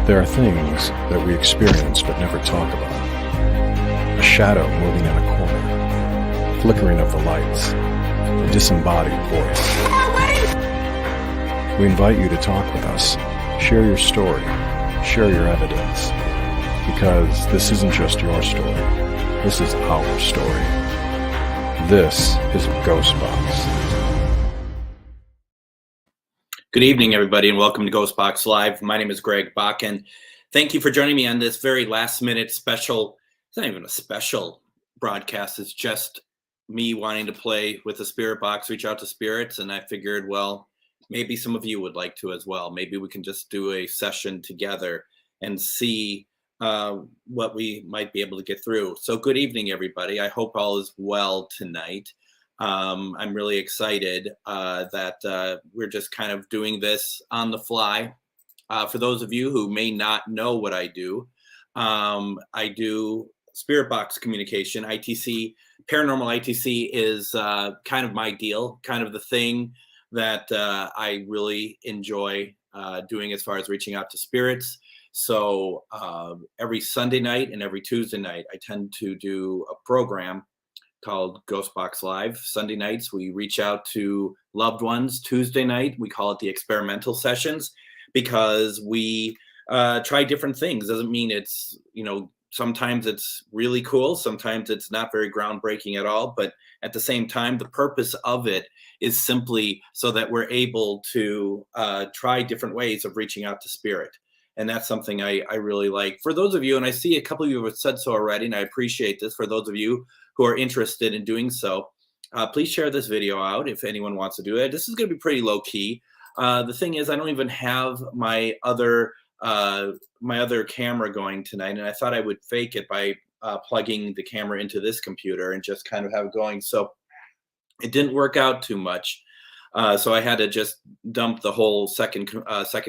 There are things that we experience but never talk about. A shadow moving in a corner, flickering of the lights, a disembodied voice. We invite you to talk with us, share your story, share your evidence, because this isn't just your story, this is our story. This is Ghostbox. Good evening, everybody, and welcome to Ghostbox Live. My name is Greg Bach, and thank you for joining me on this very last-minute special. It's not even a special broadcast. It's just me wanting to play with the spirit box, reach out to spirits, and I figured, well, maybe some of you would like to as well. Maybe we can just do a session together and see what we might be able to get through. So good evening, everybody. I hope all is well tonight. I'm really excited that we're just kind of doing this on the fly. For those of you who may not know what I do spirit box communication. ITC, paranormal ITC is kind of my deal, kind of the thing that I really enjoy doing as far as reaching out to spirits. So every Sunday night and every Tuesday night, I tend to do a program called Ghostbox Live. Sunday nights, we reach out to loved ones. Tuesday night, we call it the experimental sessions because we try different things. Doesn't mean it's, sometimes it's really cool. Sometimes it's not very groundbreaking at all. But at the same time, the purpose of it is simply so that we're able to try different ways of reaching out to spirit. And that's something I really like. For those of you, and I see a couple of you have said so already, and I appreciate this, for those of you who are interested in doing so, please share this video out if anyone wants to do it. This is going to be pretty low key. The thing is, I don't even have my other camera going tonight, and I thought I would fake it by plugging the camera into this computer and just kind of have it going. So it didn't work out too much. So I had to just dump the whole second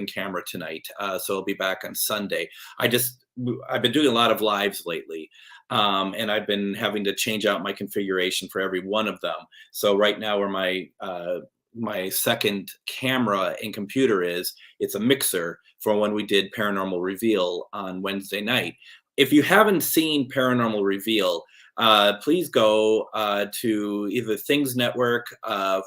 camera tonight. So I'll be back on Sunday. I've been doing a lot of lives lately. And I've been having to change out my configuration for every one of them. So right now where my second camera and computer is, it's a mixer for when we did Paranormal Reveal on Wednesday night. If you haven't seen Paranormal Reveal, please go to either Things Network,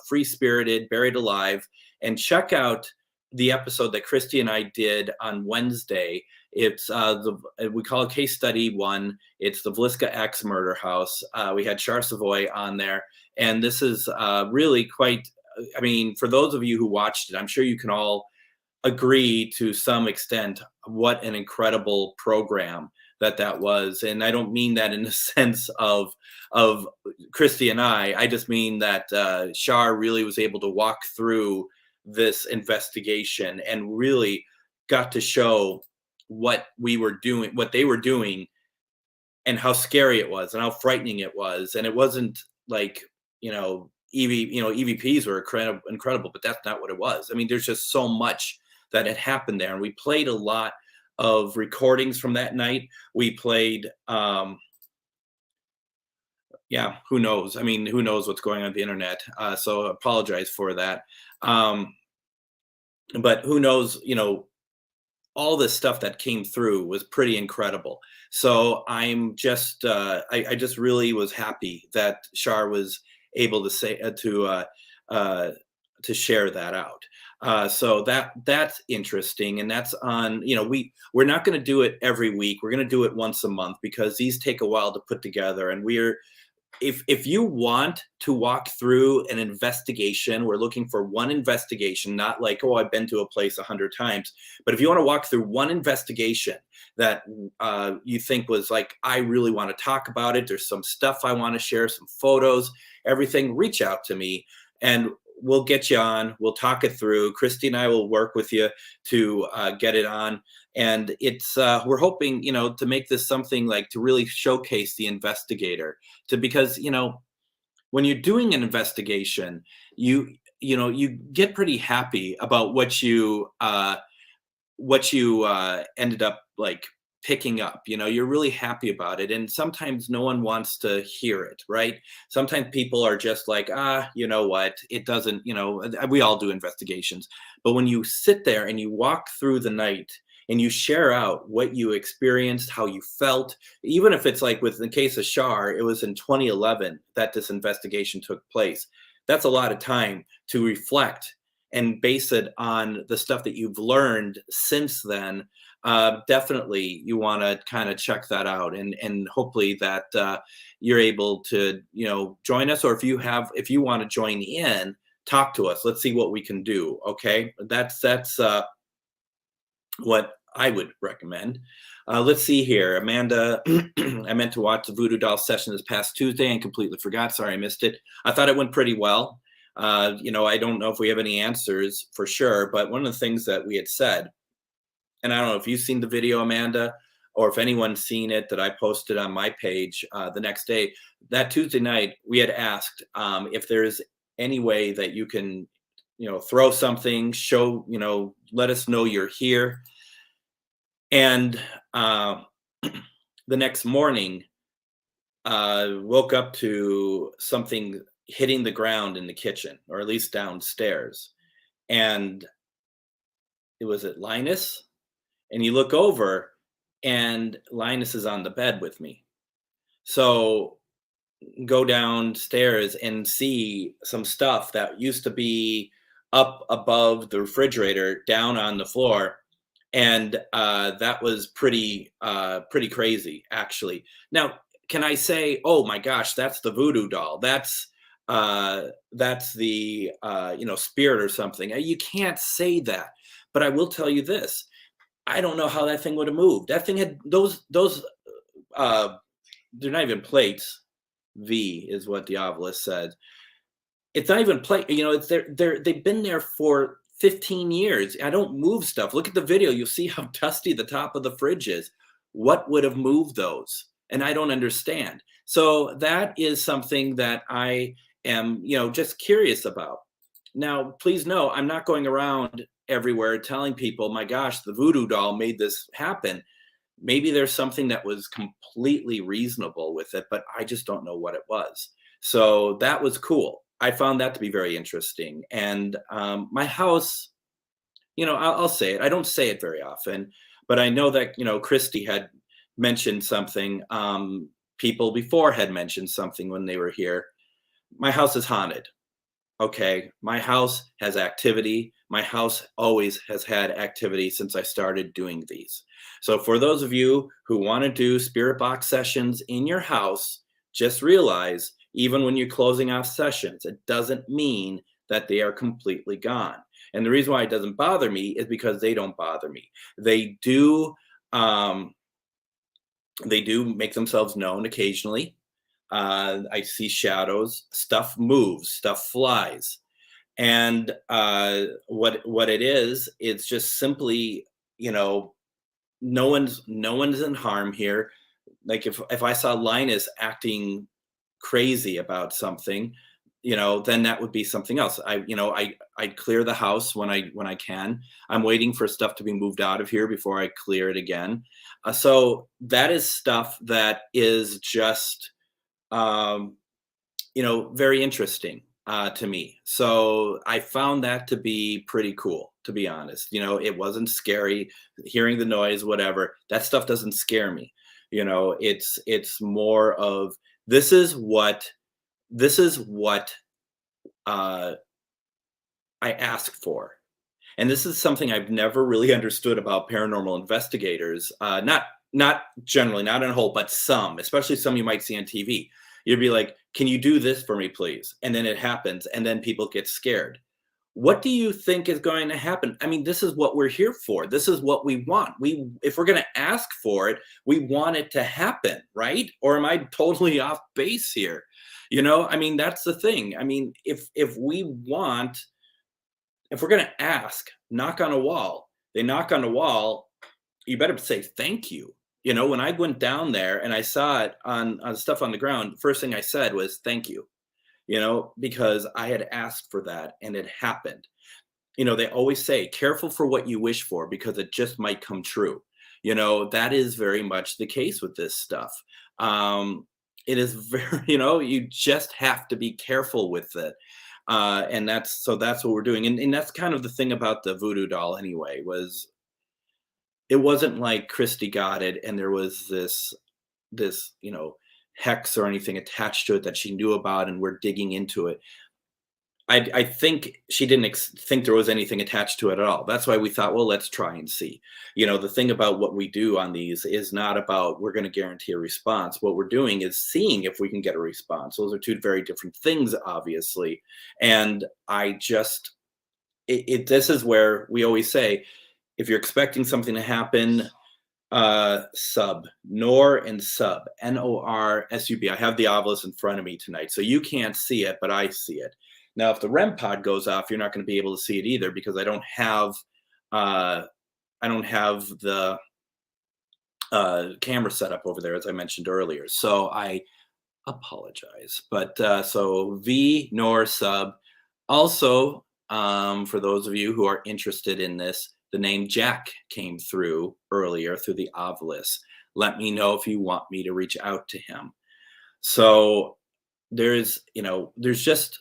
Free Spirited, Buried Alive, and check out the episode that Christy and I did on Wednesday. It's we call it Case Study 1. It's the Villisca X murder house. We had Char Savoy on there, and this is really quite. I mean, for those of you who watched it, I'm sure you can all agree to some extent what an incredible program that was. And I don't mean that in the sense of Christy and I just mean that Char really was able to walk through this investigation and really got to show what they were doing and how scary it was and how frightening it was. And it wasn't like, EVPs were incredible, but that's not what it was. I mean, there's just so much that had happened there. And we played a lot of recordings from that night. We played, who knows? I mean, who knows what's going on the internet? So I apologize for that. But who knows, all this stuff that came through was pretty incredible. So I'm just, I just really was happy that Char was able to say, to share that out. So that's interesting. And that's on, we're not going to do it every week. We're going to do it once a month because these take a while to put together. And if you want to walk through an investigation, we're looking for one investigation, not like, oh, I've been to a place 100 times. But if you want to walk through one investigation that you think was like, I really want to talk about it, there's some stuff I want to share, some photos, everything, reach out to me and we'll get you on. We'll talk it through. Christy and I will work with you to get it on. And it's we're hoping, to make this something like to really showcase the investigator because, when you're doing an investigation, you get pretty happy about what you ended up like picking up. You're really happy about it. And sometimes no one wants to hear it, right? Sometimes people are just like, you know what? It doesn't, we all do investigations. But when you sit there and you walk through the night and you share out what you experienced, how you felt, even if it's like with the case of Shar, it was in 2011 that this investigation took place. That's a lot of time to reflect and base it on the stuff that you've learned since then. Definitely you want to kind of check that out, and hopefully that you're able to, join us, or if you want to join in, talk to us. Let's see what we can do. Okay. That's what I would recommend. Let's see here. Amanda, I meant to watch the Voodoo Doll session this past Tuesday and completely forgot. Sorry, I missed it. I thought it went pretty well. I don't know if we have any answers for sure, but one of the things that we had said, and I don't know if you've seen the video, Amanda, or if anyone's seen it that I posted on my page the next day, that Tuesday night, we had asked if there's any way that you can, throw something, show, let us know you're here. And the next morning, woke up to something hitting the ground in the kitchen, or at least downstairs. And it was at Linus. And you look over, and Linus is on the bed with me. So go downstairs and see some stuff that used to be up above the refrigerator down on the floor. And that was pretty crazy, actually. Now, can I say, oh my gosh, that's the voodoo doll? That's the spirit or something. You can't say that, but I will tell you this. I don't know how that thing would have moved. That thing had those they're not even plates. V is what the obelisk said. It's not even plate. It's they've been there for 15 years. I don't move stuff. Look at the video. You'll see how dusty the top of the fridge is. What would have moved those? And I don't understand. So that is something that I am, just curious about. Now, please know, I'm not going around everywhere telling people, my gosh, the voodoo doll made this happen. Maybe there's something that was completely reasonable with it, but I just don't know what it was. So that was cool. I found that to be very interesting. And my house, I'll say it. I don't say it very often, but I know that, Christy had mentioned something. People before had mentioned something when they were here. My house is haunted. Okay. My house has activity. My house always has had activity since I started doing these. So for those of you who want to do spirit box sessions in your house, just realize, even when you're closing off sessions, it doesn't mean that they are completely gone. And the reason why it doesn't bother me is because they don't bother me. They do make themselves known occasionally. I see shadows, stuff moves, stuff flies. And what it is, it's just simply, no one's in harm here. Like if I saw Linus acting crazy about something, then that would be something else. I'd clear the house when I can. I'm waiting for stuff to be moved out of here before I clear it again. So that is stuff that is just, very interesting to me. So I found that to be pretty cool, to be honest. It wasn't scary. Hearing the noise, whatever, that stuff doesn't scare me. It's more of, this is what I ask for. And this is something I've never really understood about paranormal investigators. Not generally, not in a whole, but some, especially some you might see on TV. You'd be like, can you do this for me, please? And then it happens, and then people get scared. What do you think is going to happen? I mean, this is what we're here for. This is what we want. If we're going to ask for it, we want it to happen, right? Or am I totally off base here? That's the thing. I mean, if we're going to ask, knock on a wall, they knock on the wall, you better say thank you. When I went down there and I saw it on stuff on the ground, first thing I said was thank you, because I had asked for that and it happened. They always say, careful for what you wish for, because it just might come true. That is very much the case with this stuff. It is very, you just have to be careful with it. And that's what we're doing. And that's kind of the thing about the voodoo doll anyway, was it wasn't like Christy got it and there was this, hex or anything attached to it that she knew about and we're digging into it. I think she didn't think there was anything attached to it at all. That's why we thought, well, let's try and see. The thing about what we do on these is not about we're going to guarantee a response. What we're doing is seeing if we can get a response. Those are two very different things, obviously. And this is where we always say, if you're expecting something to happen, NOR and sub, NORSUB. I have the Ovilus in front of me tonight, so you can't see it, but I see it. Now, if the REM pod goes off, you're not going to be able to see it either because I don't have the camera set up over there, as I mentioned earlier. So I apologize. But so V, NOR, sub. Also, for those of you who are interested in this, the name Jack came through earlier through the Ovilus. Let me know if you want me to reach out to him. So there's just,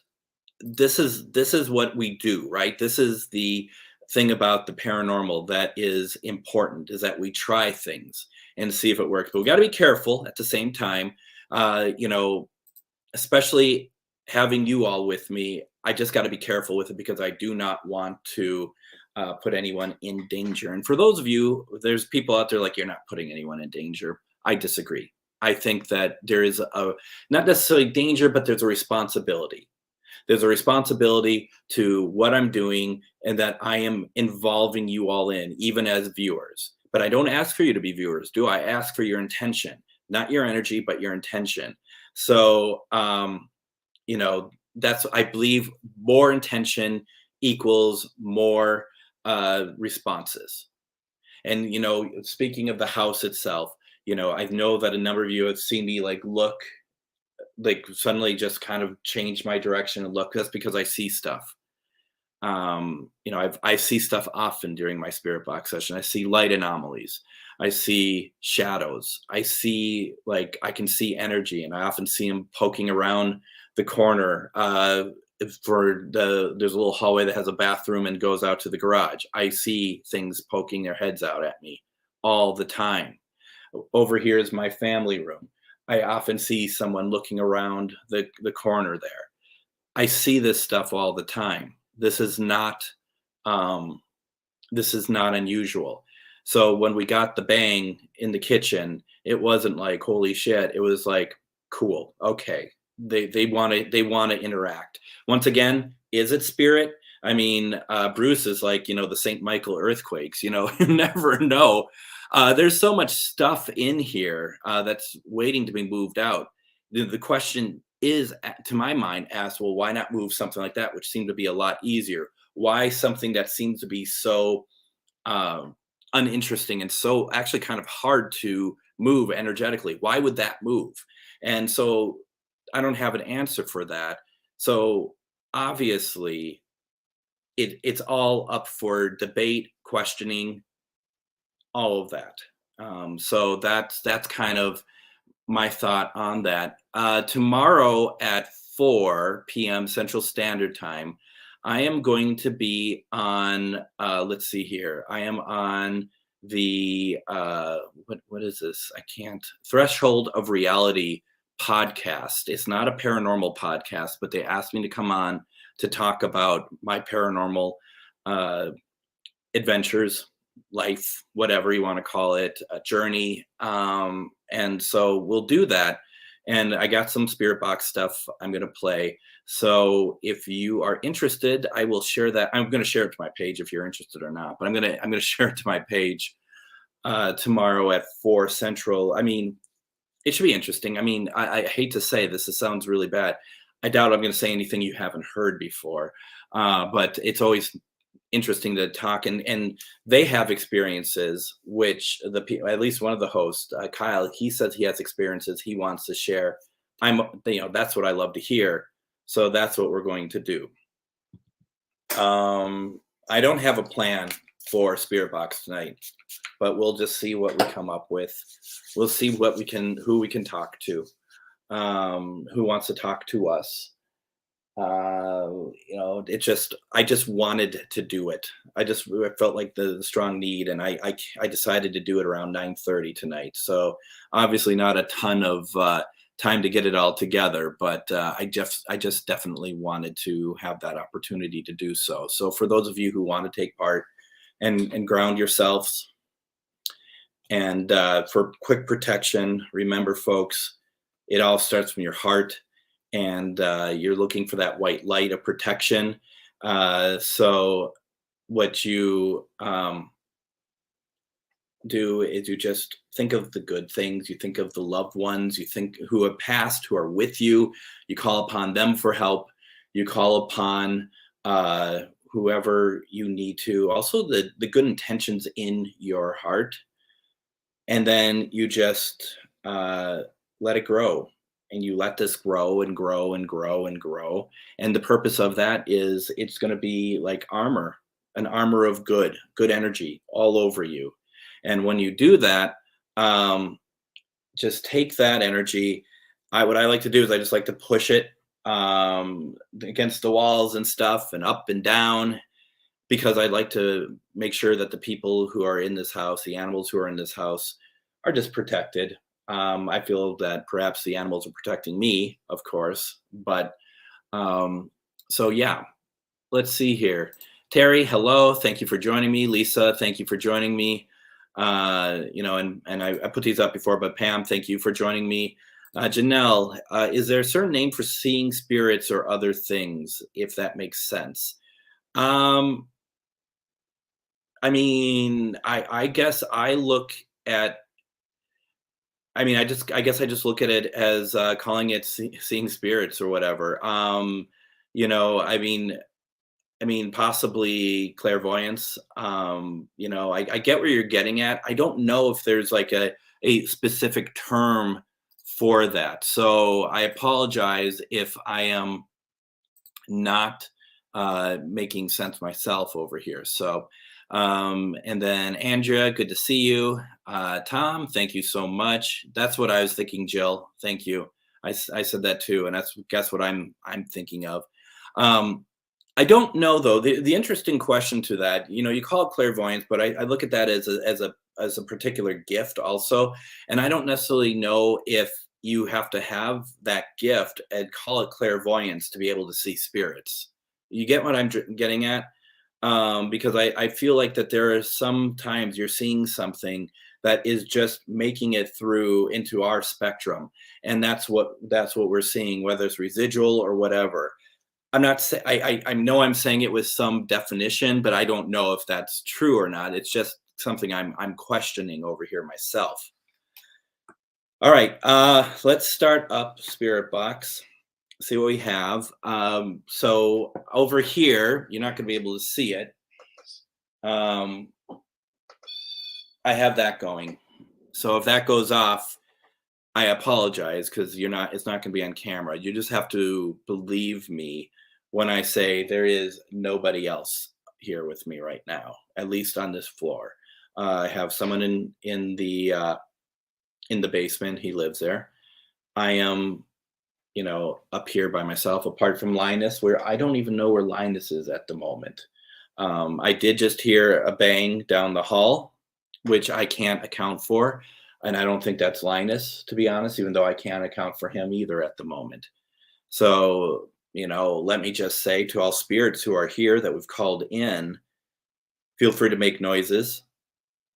this is what we do, right? This is the thing about the paranormal that is important, is that we try things and see if it works. But we got to be careful at the same time, especially having you all with me. I just got to be careful with it because I do not want to put anyone in danger. And for those of you, there's people out there like, you're not putting anyone in danger. I disagree. I think that there is not necessarily danger, but there's a responsibility. There's a responsibility to what I'm doing and that I am involving you all in, even as viewers. But I don't ask for you to be viewers, do I? Ask for your intention, not your energy, but your intention. So, that's, I believe, more intention equals more responses. And, speaking of the house itself, I know that a number of you have seen me look, suddenly just kind of change my direction and look. That's because I see stuff. I see stuff often during my spirit box session. I see light anomalies. I see shadows. I see, I can see energy, and I often see them poking around the corner. There's a little hallway that has a bathroom and goes out to the garage. I see things poking their heads out at me all the time. Over here is my family room. I often see someone looking around the corner there. I see this stuff all the time. This is not unusual. So when we got the bang in the kitchen, it wasn't like, holy shit. It was like, cool. Okay. They want to interact. Once again, is it spirit? I mean, Bruce is like, the St. Michael earthquakes, you never know. There's so much stuff in here that's waiting to be moved out. The question is, to my mind, asked, well, why not move something like that, which seemed to be a lot easier? Why something that seems to be so uninteresting and so actually kind of hard to move energetically? Why would that move? And so I don't have an answer for that. So obviously, it's all up for debate, questioning, all of that. So that's kind of my thought on that. Tomorrow at 4 p.m. Central Standard Time, I am going to be on, let's see here. I am on the, what is this? Threshold of Reality podcast. It's not a paranormal podcast, but they asked me to come on to talk about my paranormal adventures, life, whatever you want to call it, a journey. And so we'll do that. And I got some spirit box stuff I'm going to play. So if you are interested, I will share that. I'm going to share it to my page if you're interested or not, but I'm going to share it to my page tomorrow at 4 Central. I mean, it should be interesting. I mean, I hate to say this, it sounds really bad. I doubt I'm going to say anything you haven't heard before, but it's always interesting to talk, and they have experiences, which at least one of the hosts, Kyle, he says he has experiences he wants to share. That's what I love to hear. So that's what we're going to do. I don't have a plan for Spirit Box tonight, but we'll just see what we come up with. We'll see who we can talk to, who wants to talk to us. I just wanted to do it. I felt like the strong need, and I decided to do it around 9:30 tonight. So obviously not a ton of time to get it all together, but I just definitely wanted to have that opportunity to do so. So for those of you who want to take part and ground yourselves, and for quick protection, remember, folks, it all starts from your heart, and you're looking for that white light of protection. So what you do is you just think of the good things. You think of the loved ones. You think who have passed, who are with you. You call upon them for help. You call upon whoever you need to. Also, the good intentions in your heart, and then you just let it grow, and you let this grow and grow and grow and grow. And the purpose of that is it's going to be like armor, an armor of good energy all over you. And when you do that, just take that energy. What I like to do is I just like to push it against the walls and stuff, and up and down, because I'd like to make sure that the people who are in this house, the animals who are in this house, are just protected. I feel that perhaps the animals are protecting me, of course, but so yeah, let's see here. Terry, hello, thank you for joining me. Lisa, thank you for joining me. And I put these up before, but Pam, thank you for joining me. Janelle, is there a certain name for seeing spirits or other things, if that makes sense? I guess I look at, I guess I just look at it as calling it seeing spirits or whatever. Possibly clairvoyance. I get where you're getting at. I don't know if there's like a specific term for that. So I apologize if I am not making sense myself over here. So, and then Andrea, good to see you. Tom, thank you so much. That's what I was thinking, Jill. Thank you. I said that too, and guess what I'm thinking of. I don't know though. The interesting question to that, you call it clairvoyance, but I look at that as a particular gift also, and I don't necessarily know if you have to have that gift and call it clairvoyance to be able to see spirits. You get what I'm getting at? Because I feel like that there are some times you're seeing something that is just making it through into our spectrum, and that's what we're seeing, whether it's residual or whatever. I'm not saying I know I'm saying it with some definition, but I don't know if that's true or not. It's just something I'm questioning over here myself. All right, let's start up Spirit Box. See what we have. So over here, you're not going to be able to see it. I have that going. So if that goes off, I apologize, because it's not going to be on camera. You just have to believe me when I say there is nobody else here with me right now, at least on this floor. I have someone in the basement. He lives there. I am, up here by myself, apart from Linus, where I don't even know where Linus is at the moment. I did just hear a bang down the hall, which I can't account for. And I don't think that's Linus, to be honest, even though I can't account for him either at the moment. So, let me just say to all spirits who are here that we've called in, feel free to make noises.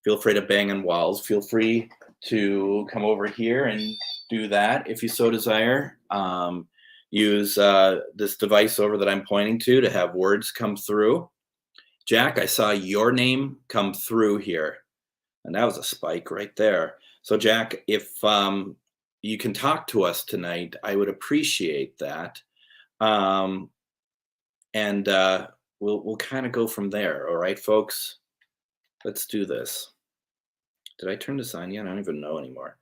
Feel free to bang on walls. Feel free to come over here and do that if you so desire. Use this device over that I'm pointing to have words come through. Jack, I saw your name come through here, and that was a spike right there. So Jack, if you can talk to us tonight, I would appreciate that. And we'll kind of go from there. All right, folks, let's do this. Did I turn this on yet? I don't even know anymore.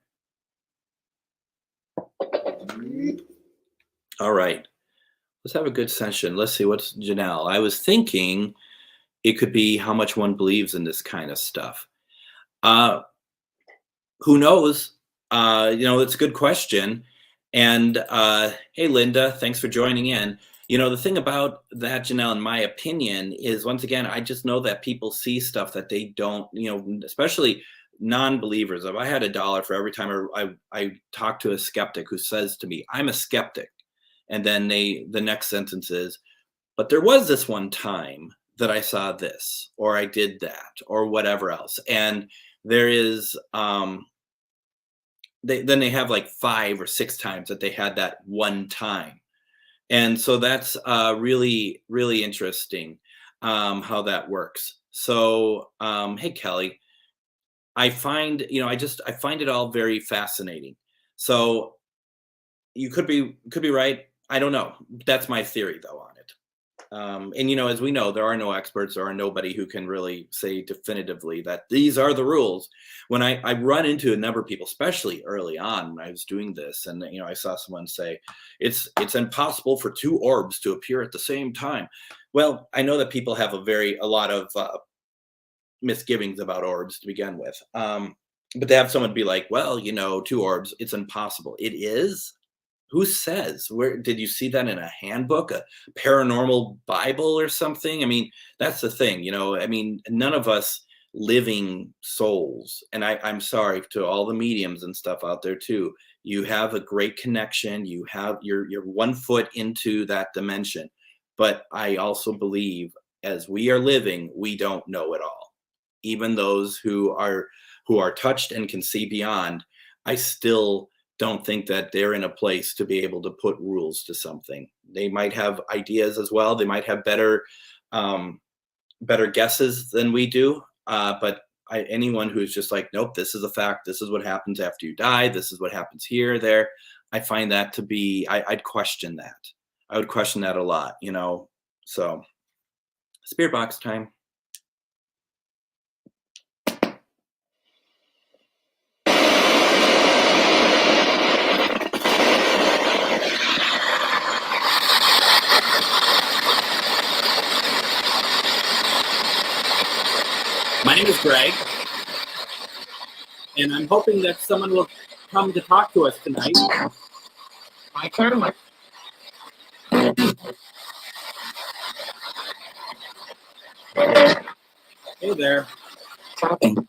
All right, let's have a good session. Let's see, what's Janelle? I was thinking it could be how much one believes in this kind of stuff. Who knows? It's a good question. And hey, Linda, thanks for joining in. You know, the thing about that, Janelle, in my opinion, is once again, I just know that people see stuff that they don't, you know, especially non-believers. If I had $1 for every time I talk to a skeptic who says to me, I'm a skeptic, and then the next sentence is, but there was this one time that I saw this, or I did that, or whatever else. And there is, then they have like 5 or 6 times that they had that one time. And so that's really, really interesting how that works. So, hey, Kelly, I find, you know, I find it all very fascinating. So you could be right. I don't know. That's my theory though on it. And you know, as we know, there are no experts, there are nobody who can really say definitively that these are the rules. When I run into a number of people, especially early on when I was doing this, and you know, I saw someone say it's impossible for 2 orbs to appear at the same time. Well, I know that people have a lot of misgivings about orbs to begin with. But to have someone be like, well, you know, 2 orbs, it's impossible. It is. Who says? Where did you see that in a handbook, a paranormal Bible or something? I mean, that's the thing, you know. I mean, none of us living souls, and I'm sorry to all the mediums and stuff out there too. You have a great connection. You have you're 1 foot into that dimension, but I also believe as we are living, we don't know it all. Even those who are touched and can see beyond, I still don't think that they're in a place to be able to put rules to something. They might have ideas as well. They might have better guesses than we do. But anyone who's just like, nope, this is a fact. This is what happens after you die. This is what happens here, there. I find that to be, I'd question that. I would question that a lot, you know. So, spirit box time. My name is Greg, and I'm hoping that someone will come to talk to us tonight. My turn. Hey there. Talking.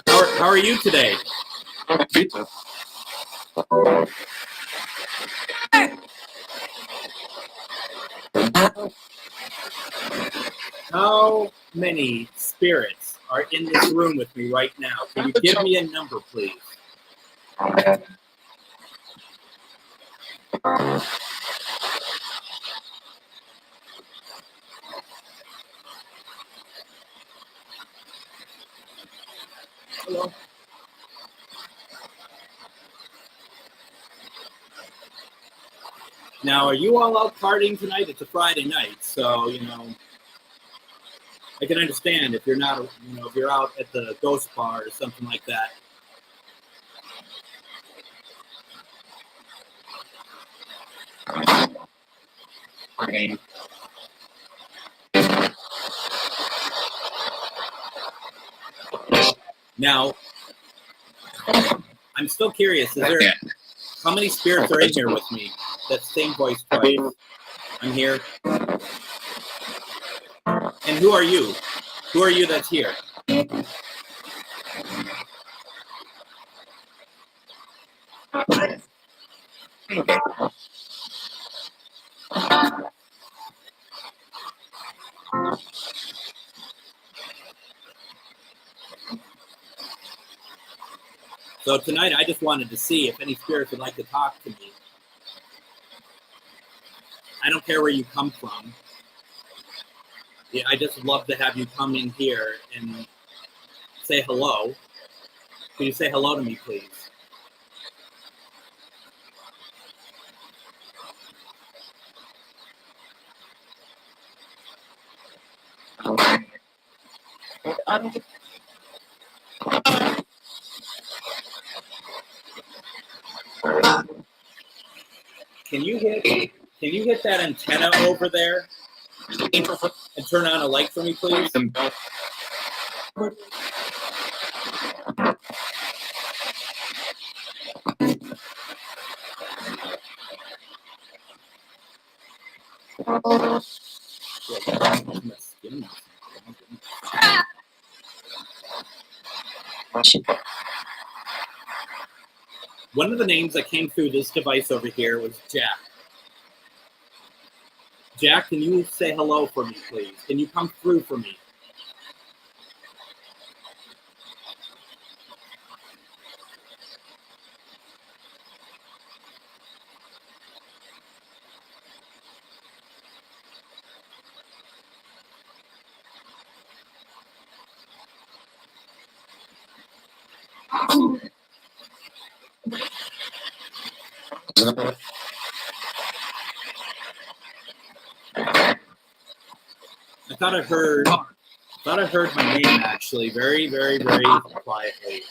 How are you today? Pizza. How many spirits are in this room with me right now? Can you give me a number, please? Hello. Now, are you all out partying tonight? It's a Friday night, so, you know, I can understand if you're not, you know, if you're out at the Ghost Bar or something like that. Okay. Now, I'm still curious. How many spirits are in here with me? That same voice twice. I'm here. And who are you? Who are you that's here? So tonight, I just wanted to see if any spirits would like to talk to me. I don't care where you come from. Yeah, I just love to have you come in here and say hello. Can you say hello to me, please? Can you hit that antenna over there and turn on a light for me, please? One of the names that came through this device over here was Jack. Jack, can you say hello for me, please? Can you come through for me? I thought I heard my name actually, very, very, very quietly.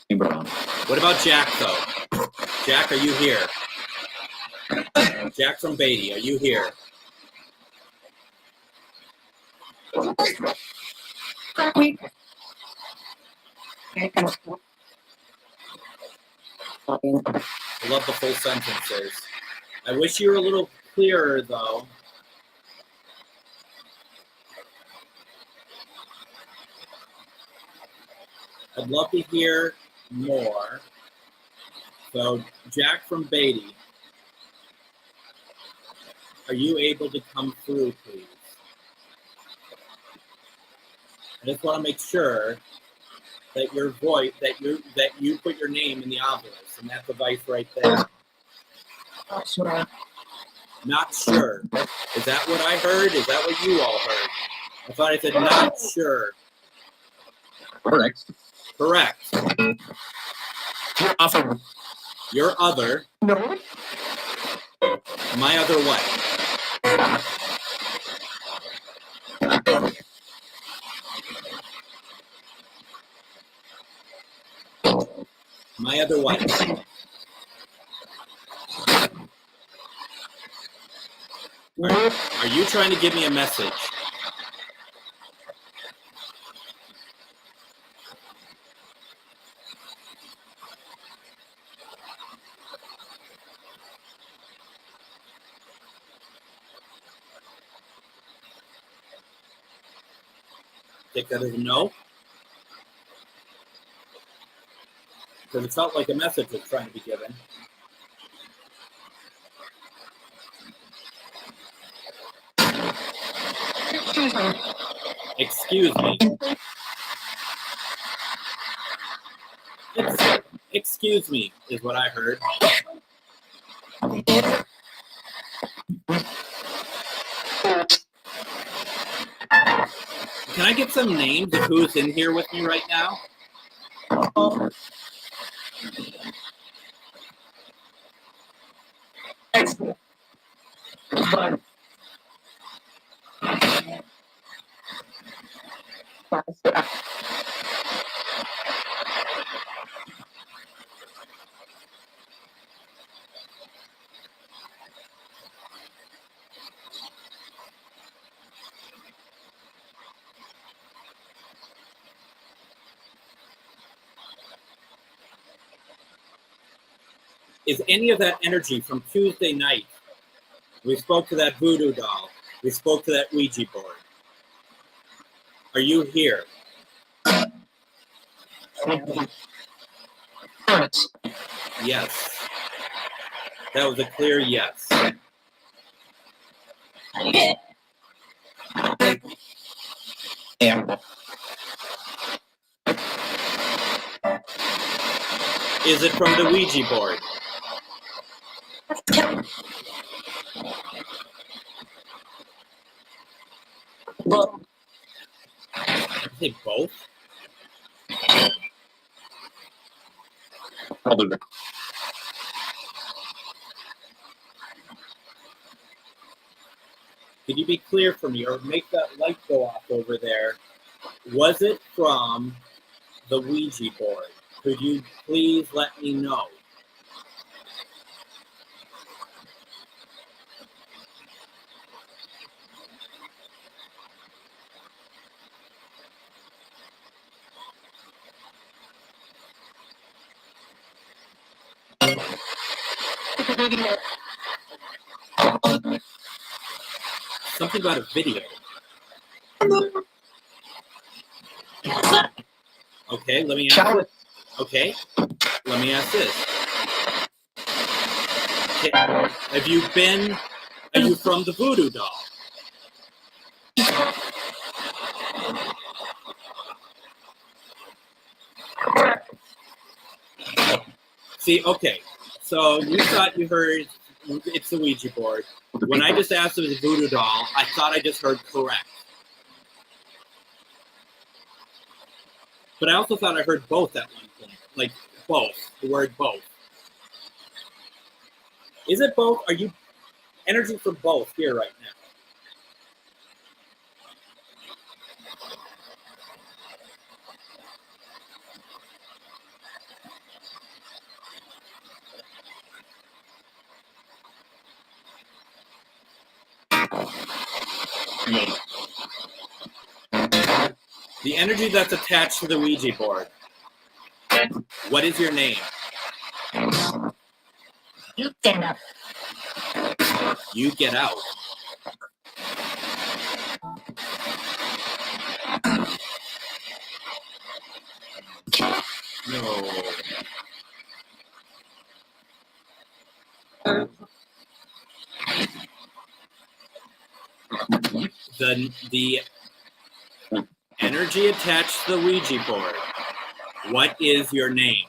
What about Jack though? Jack, are you here? Jack from Beatty, are you here? I love the full sentences. I wish you were a little clearer though. I'd love to hear more. So, Jack from Beatty, are you able to come through, please? I just want to make sure that your voice, that you put your name in the obelisk, and that device right there. Not sure. Is that what I heard? Is that what you all heard? I thought I said not sure. Correct. Correct. Other. Your other. No. My other what? My other what? Are you trying to give me a message? Take that as a no? Because it felt like a message was trying to be given. Excuse me. Excuse me is what I heard. Can I get some names of who's in here with me right now? Is any of that energy from Tuesday night? We spoke to that voodoo doll. We spoke to that Ouija board. Are you here? Yes. That was a clear yes. Yeah. Is it from the Ouija board? I say both. Probably. Could you be clear for me or make that light go off over there? Was it from the Ouija board? Could you please let me know? Something about a video. Okay, let me ask. Okay, let me ask this. Okay, are you from the Voodoo Doll? See, okay, so you thought you heard it's the Ouija board. When I just asked if it was a Voodoo Doll, I thought I just heard correct. But I also thought I heard both at one point. Like, both. The word both. Is it both? Are you energy for both here right now? The energy that's attached to the Ouija board. What is your name? You get up. You get out. No. The energy attached to the Ouija board. What is your name?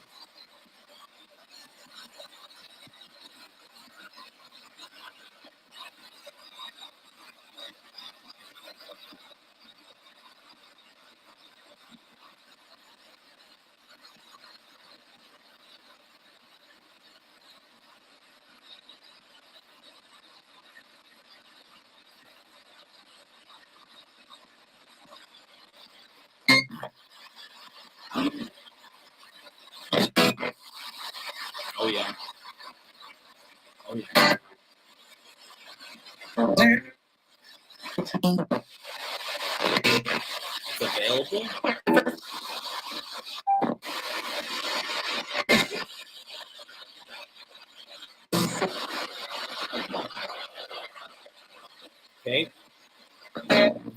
Oh yeah. Oh yeah. It's available? Okay.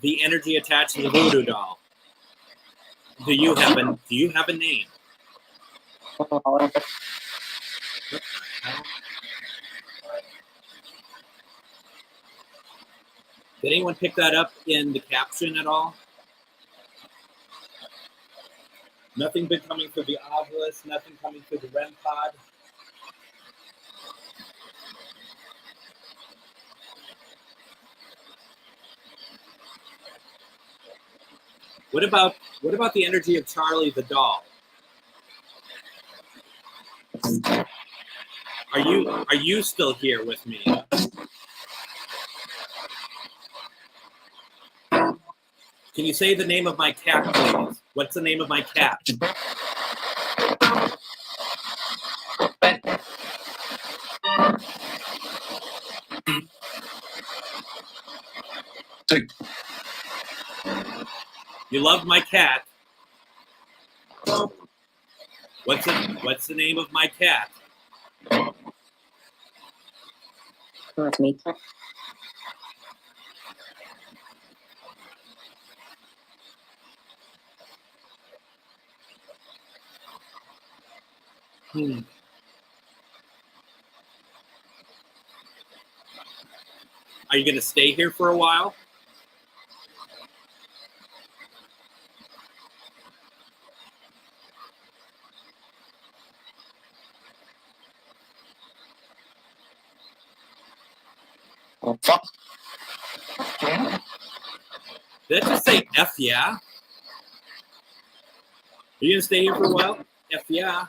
The energy attached to the Voodoo Doll. Do you have a name? What the hell? Did anyone pick that up in the caption at all? Nothing been coming through the Ovilus, nothing coming through the REM pod. What about the energy of Charlie the doll? Are you still here with me? Can you say the name of my cat, please? What's the name of my cat? You love my cat. What's the name of my cat? That's me. Are you going to stay here for a while? Did I just say F yeah? Are you going to stay here for a while? F yeah.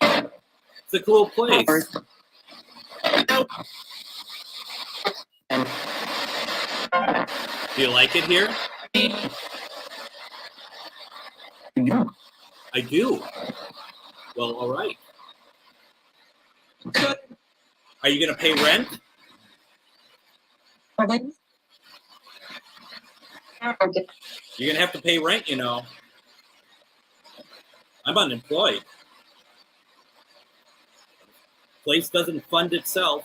It's a cool place. Do you like it here? Yeah. I do. Well, all right. Are you going to pay rent? You're going to have to pay rent, you know. I'm unemployed. Place doesn't fund itself.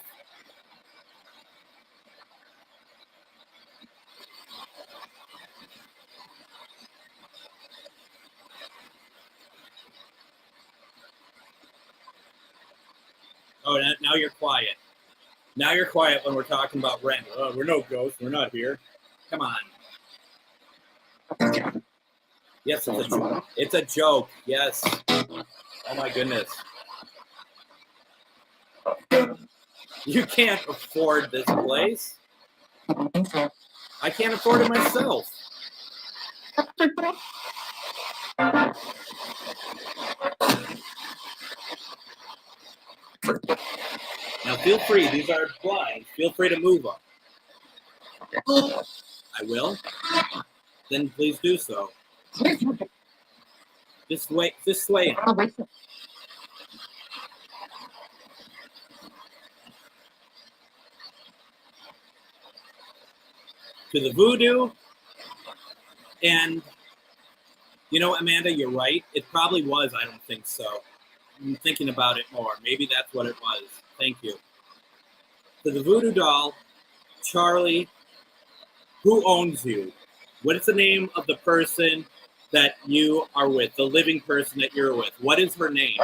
Now you're quiet. Now you're quiet when we're talking about rent. Oh, we're no ghosts. We're not here. Come on. Yes, it's a joke. Yes. Oh my goodness. You can't afford this place. I can't afford it myself. Now feel free. These are blinds. Feel free to move them. I will. Then please do so. Just wait. Just sway. To the voodoo. And you know, Amanda, you're right. It probably was. I don't think so. I'm thinking about it more. Maybe that's what it was. Thank you. To the voodoo doll, Charlie, who owns you? What is the name of the person that you are with, the living person that you're with? What is her name?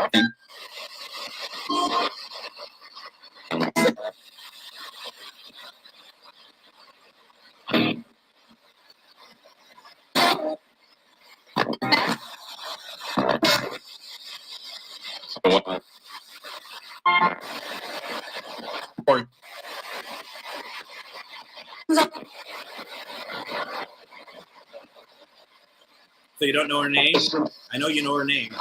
So you don't know her name? I know you know her name.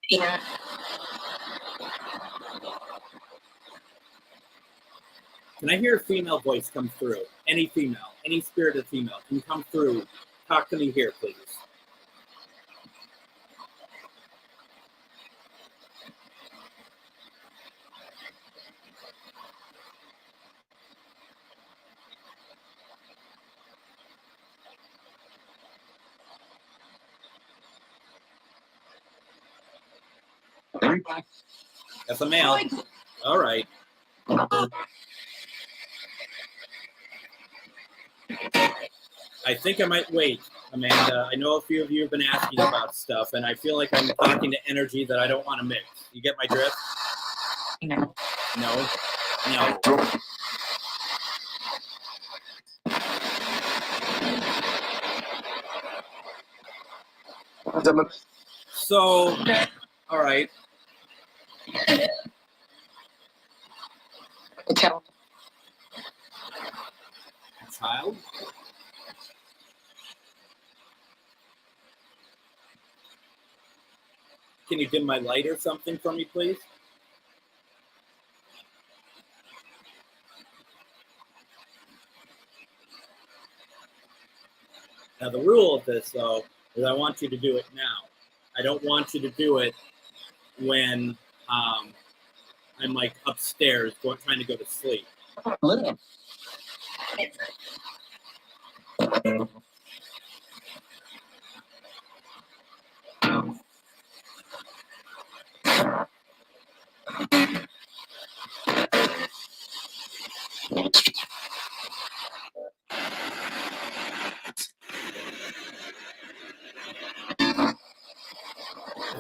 Yeah. Can I hear a female voice come through? Any female, any spirited female, can you come through? Talk to me here, please. That's a male. All right. I think I might wait, Amanda. I know a few of you have been asking about stuff, and I feel like I'm talking to energy that I don't want to mix. You get my drift? No. No? No. So, all right. Child? Can you dim my light or something for me, please? Now, the rule of this, though, is I want you to do it now. I don't want you to do it when I'm like upstairs trying to go to sleep. I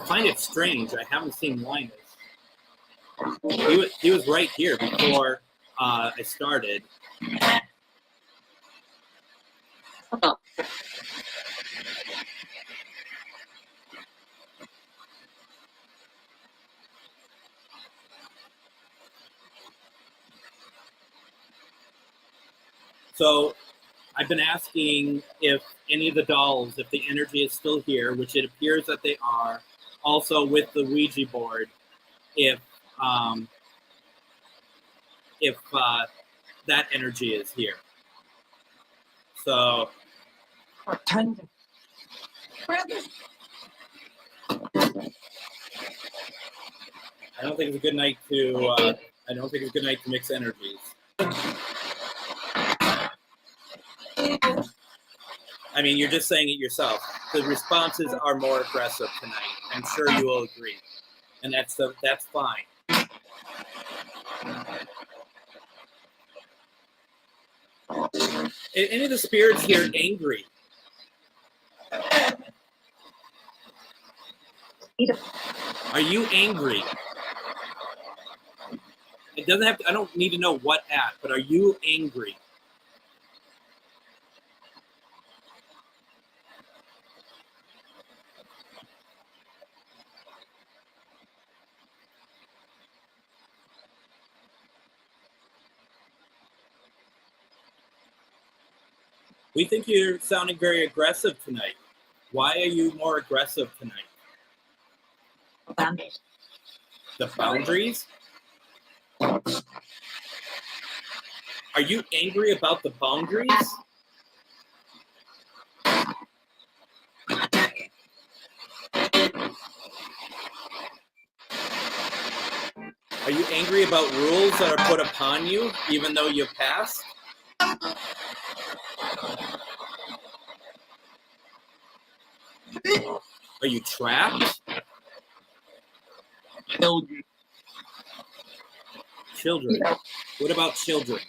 find it strange. I haven't seen Linus. He was right here before I started. Oh. So I've been asking if any of the dolls, if the energy is still here, which it appears that they are, also with the Ouija board, if that energy is here. So I don't think it's a good night to mix energies. I mean, you're just saying it yourself. The responses are more aggressive tonight. I'm sure you will agree, and that's fine. Any of the spirits here angry? Are you angry? It doesn't have to, I don't need to know what at, but are you angry? We think you're sounding very aggressive tonight. Why are you more aggressive tonight? Boundaries. The boundaries? Are you angry about the boundaries? Are you angry about rules that are put upon you, even though you passed? Are you trapped? Children. Children. What about children?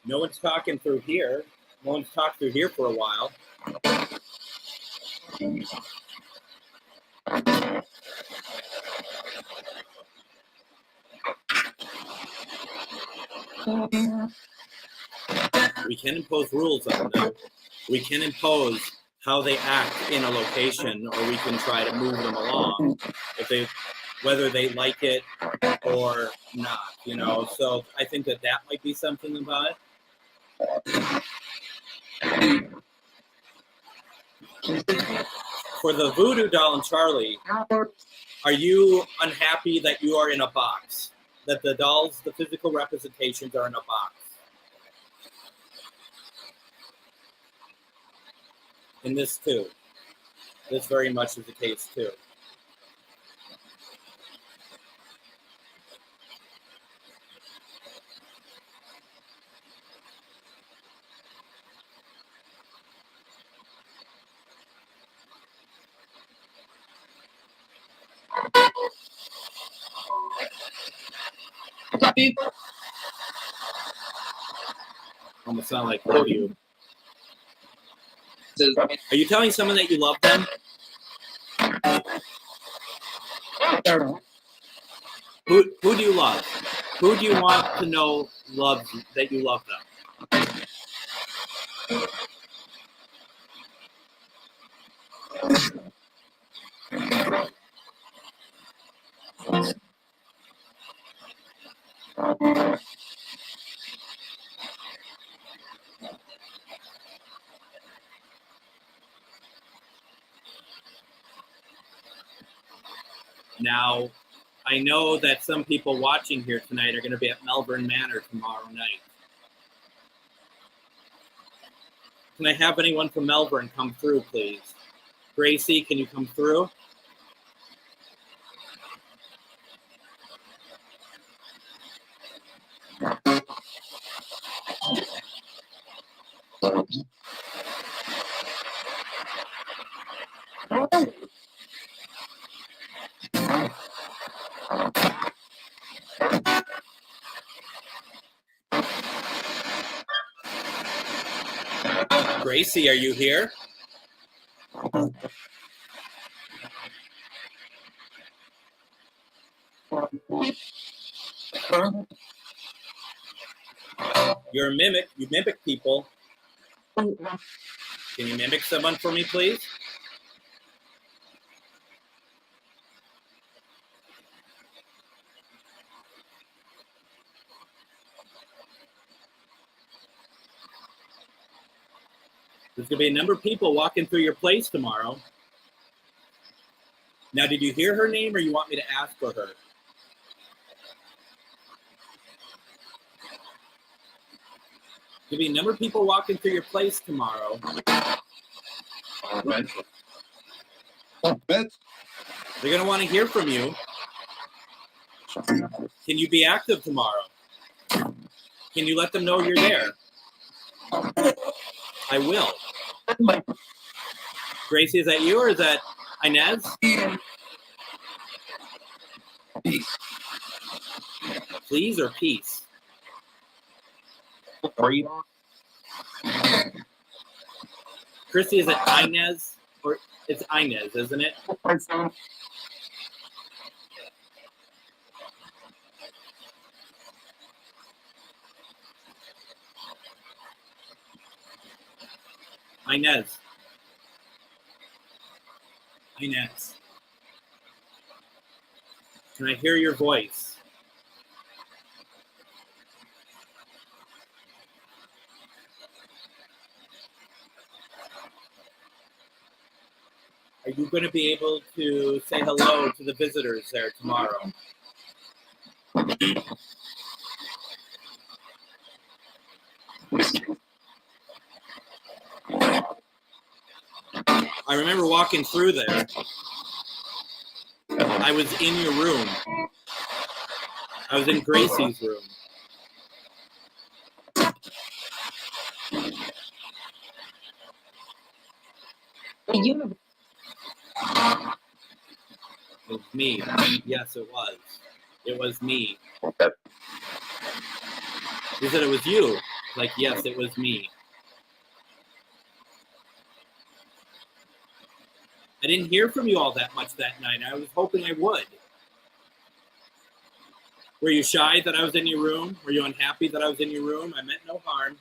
No one's talking through here. No one's talked through here for a while. We can impose rules on them. We can impose how they act in a location, or we can try to move them along if they, whether they like it or not, you know. So I think that might be something about it. For the voodoo doll and Charlie, are you unhappy that you are in a box? That the dolls, the physical representations, are in a box? And this too. This very much is the case too. Almost sound like you. Are you telling someone that you love them? Who do you love? Who do you want to know loves that you love them? Now, I know that some people watching here tonight are going to be at Melbourne Manor tomorrow night. Can I have anyone from Melbourne come through, please? Gracie, can you come through? Gracie, are you here? You're a mimic. You mimic people. Can you mimic someone for me, please? There's going to be a number of people walking through your place tomorrow. Now, did you hear her name, or you want me to ask for her? There'll be a number of people walking through your place tomorrow. Right. They're going to want to hear from you. Can you be active tomorrow? Can you let them know you're there? I will. Gracie, is that you or is that Inez? Please or peace? Free. Christy, is it Inez? Or it's Inez, isn't it? Inez. Inez. Can I hear your voice? Are you going to be able to say hello to the visitors there tomorrow? I remember walking through there. I was in your room. I was in Gracie's room. You. It was me. Yes, it was. It was me. Okay. You said it was you. Like, yes, it was me. I didn't hear from you all that much that night. I was hoping I would. Were you shy that I was in your room? Were you unhappy that I was in your room? I meant no harm.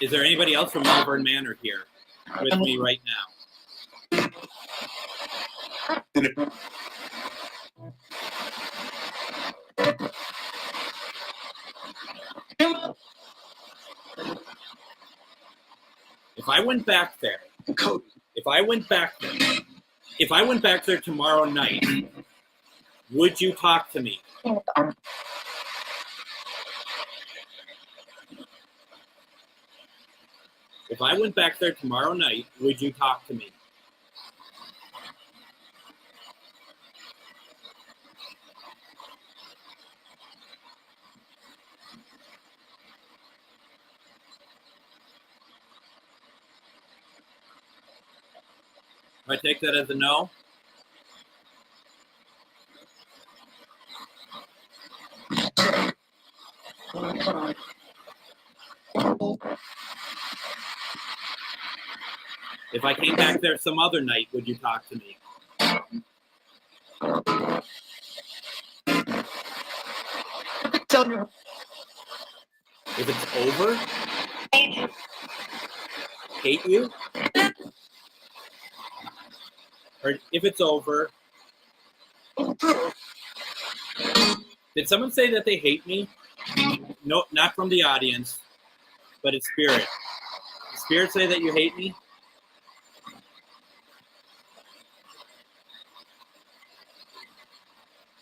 Is there anybody else from Malvern Manor here with me right now? If I went back there, if I went back there tomorrow night, would you talk to me? If I went back there tomorrow night, would you talk to me? Do I take that as a no? If I came back there some other night, would you talk to me? If it's over, hate you? Or if it's over, did someone say that they hate me? No, not from the audience, but it's Spirit. Did Spirit say that you hate me?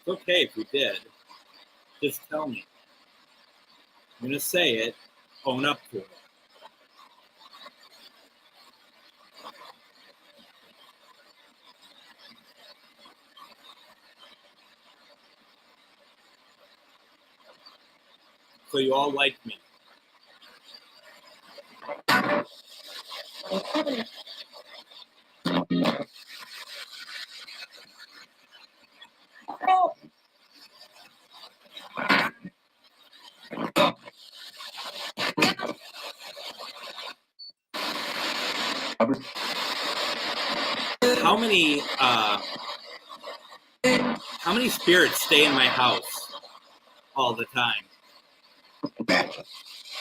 It's okay if you did. Just tell me. I'm going to say it. Own up to it. So you all like me. How many spirits stay in my house all the time?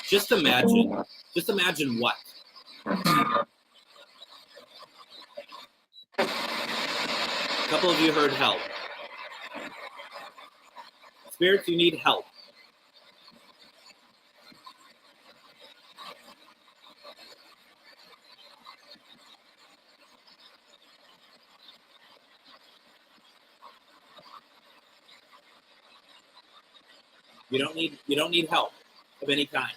Just imagine. Just imagine what? A couple of you heard help. Spirits, you need help. You don't need help of any kind.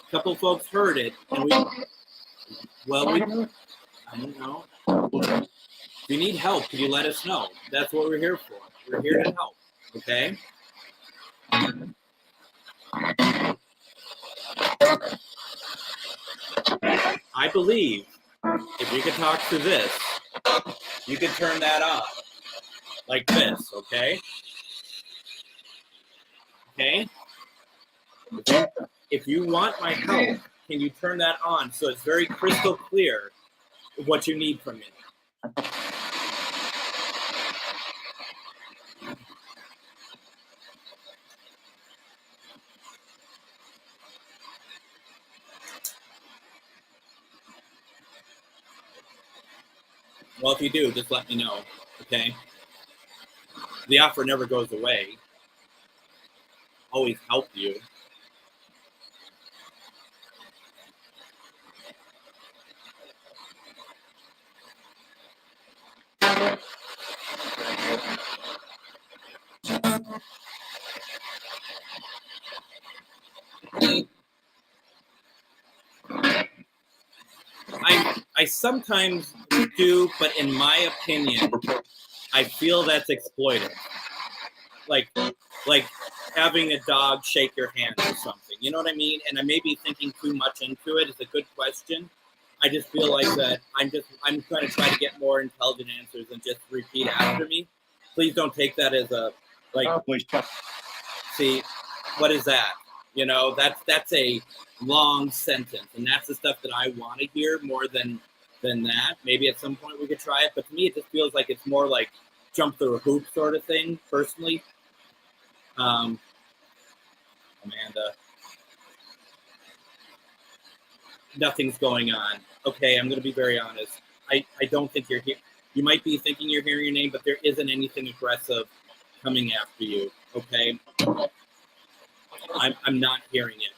A couple folks heard it, and I don't know. If you need help, can you let us know? That's what we're here for. We're here to help. Okay. I believe if you could talk through this, you could turn that on like this, okay? Okay? If you want my help, can you turn that on so it's very crystal clear what you need from me? Well, if you do, just let me know, okay? The offer never goes away. Always help you. I sometimes do, but in my opinion, I feel that's exploitive. Like having a dog shake your hand or something. You know what I mean? And I may be thinking too much into it. It's a good question. I just feel like that I'm going to try to get more intelligent answers and just repeat after me. Please don't take that as a see, what is that? You know, that's a long sentence, and that's the stuff that I want to hear more than that. Maybe at some point we could try it, but to me it just feels like it's more like jump through a hoop sort of thing, personally. Amanda, nothing's going on. Okay, I'm going to be very honest. I don't think you're here. You might be thinking you're hearing your name, but there isn't anything aggressive coming after you. Okay, I'm not hearing it.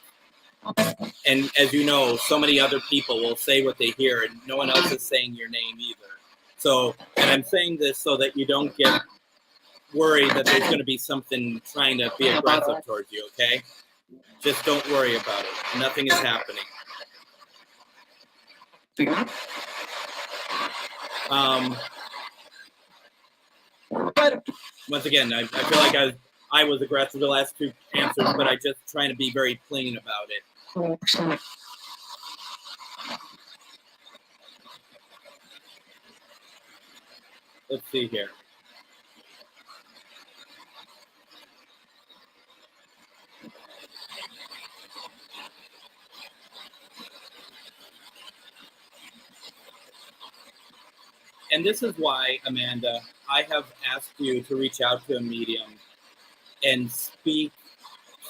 And as you know, so many other people will say what they hear, and no one else is saying your name either. So, and I'm saying this so that you don't get worried that there's going to be something trying to be aggressive towards you, okay? Just don't worry about it. Nothing is happening. Once again, I feel like I was aggressive the last two answers, but I just trying to be very plain about it. Let's see here. And this is why, Amanda, I have asked you to reach out to a medium and speak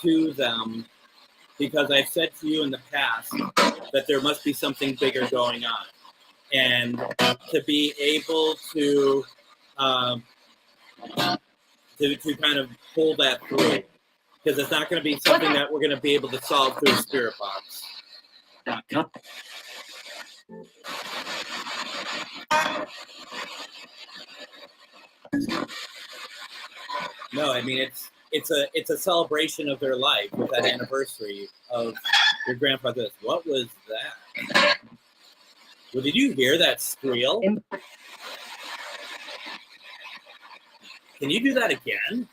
to them, because I've said to you in the past that there must be something bigger going on. And to be able to kind of pull that through, because it's not going to be something that we're going to be able to solve through a spirit box. No, I mean it's a celebration of their life with that anniversary of your grandfather's. What was that? Well, did you hear that squeal? Can you do that again?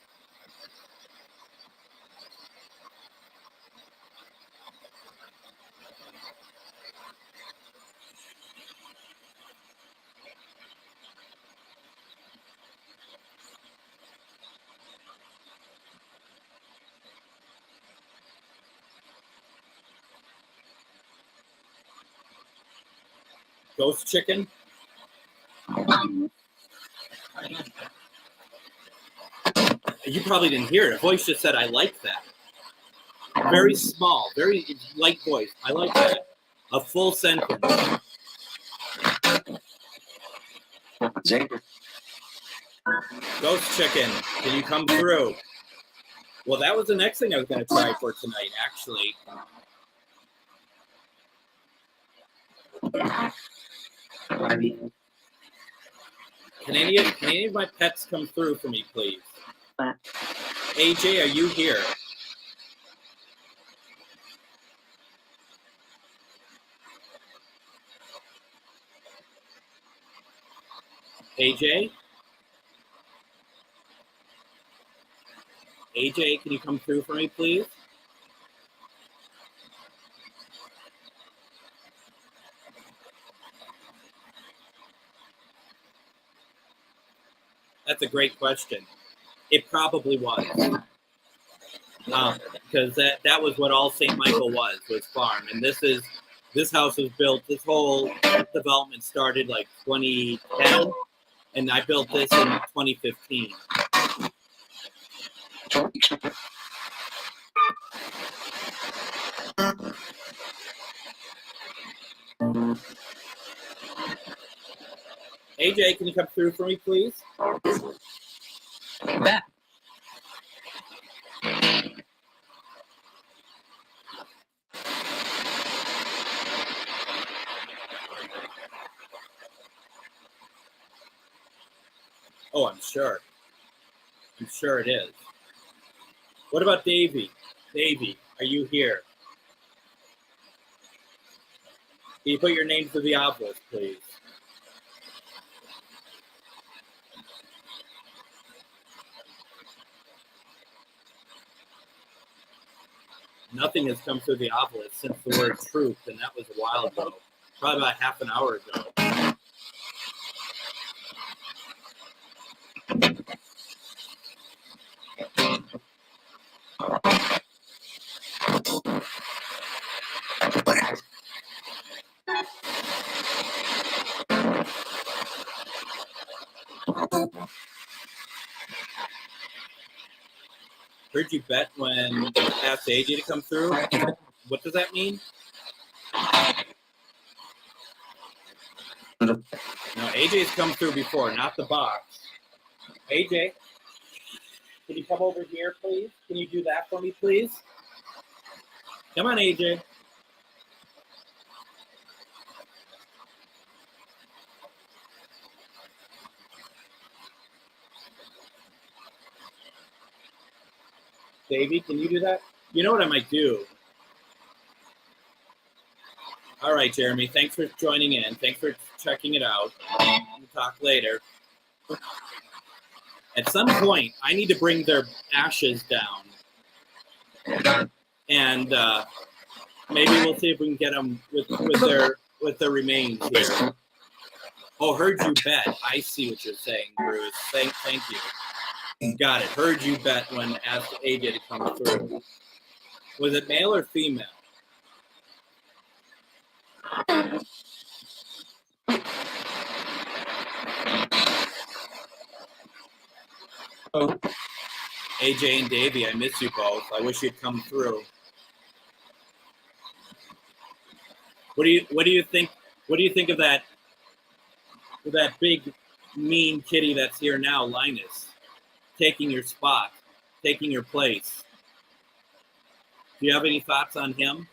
Ghost chicken? You probably didn't hear it. A voice just said, I like that. Very small, very light voice. I like that. A full sentence. Ghost chicken, can you come through? Well, that was the next thing I was going to try for tonight, actually. Can any of my pets come through for me, please? What? AJ, are you here? AJ? AJ, can you come through for me, please? That's a great question. It probably was. Because that was what all St. Michael was farm. And this house was built, this whole development started like 2010, and I built this in 2015. AJ, can you come through for me, please? Back. Oh, I'm sure. I'm sure it is. What about Davey? Davey, are you here? Can you put your name to the obelisk, please? Nothing has come through the obelisk since the word truth, and that was a while ago. Probably about half an hour ago. Heard you bet when I asked AJ to come through. What does that mean? No, AJ's come through before, not the box. AJ, can you come over here, please? Can you do that for me, please? Come on, AJ. Davey, can you do that? You know what I might do? All right, Jeremy, thanks for joining in. Thanks for checking it out. We'll talk later. At some point, I need to bring their ashes down. And maybe we'll see if we can get them with their remains here. Oh, heard you bet. I see what you're saying, Bruce. Thank you. Got it. Heard you bet when asked AJ to come through. Was it male or female? Oh. AJ and Davey, I miss you both. I wish you'd come through. What do you think? What do you think of that big mean kitty that's here now, Linus? Taking your spot, taking your place. Do you have any thoughts on him?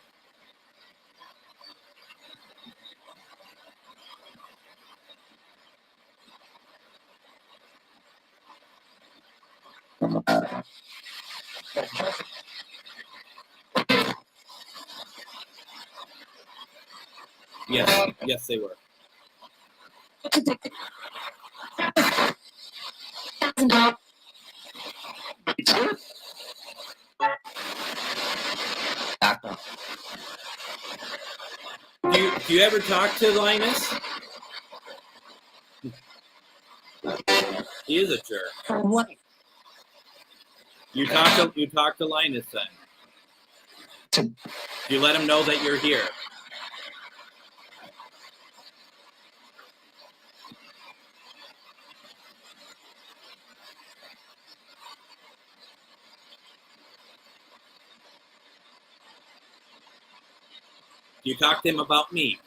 Yes, they were. Do you ever talk to Linus? He is a jerk. What? You talk to Linus then. You let him know that you're here. You talk to him about me.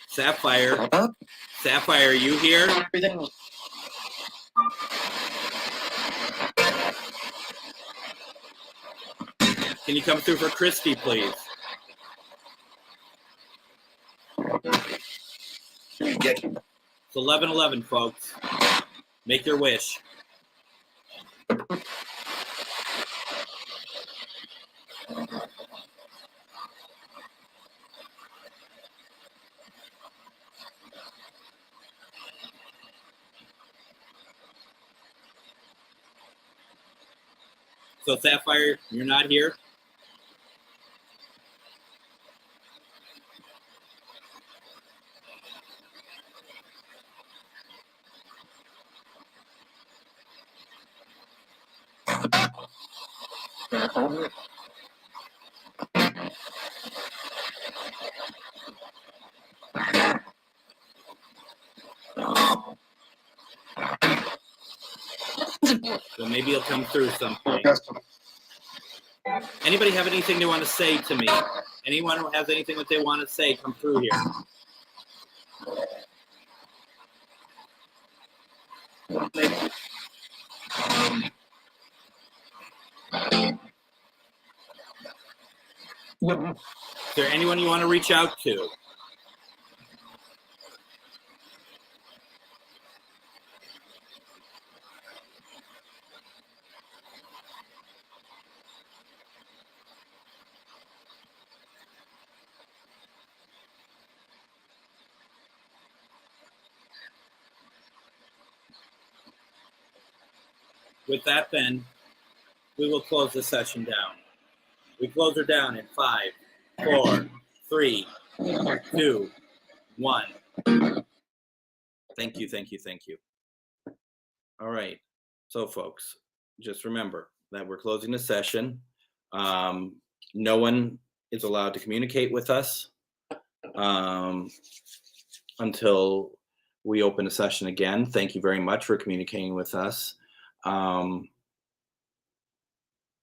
Sapphire, Sapphire, are you here? Everything. Can you come through for Christy, please? Get It's 11:11, folks. Make your wish. So Sapphire, you're not here? So maybe he'll come through some point. Anybody have anything they want to say to me? Anyone who has anything that they want to say, come through here. Is there anyone you want to reach out to? With that, then, we will close the session down. We close her down in 5, 4, 3, 2, 1. Thank you, thank you, thank you. All right. So, folks, just remember that we're closing the session. No one is allowed to communicate with us until we open the session again. Thank you very much for communicating with us.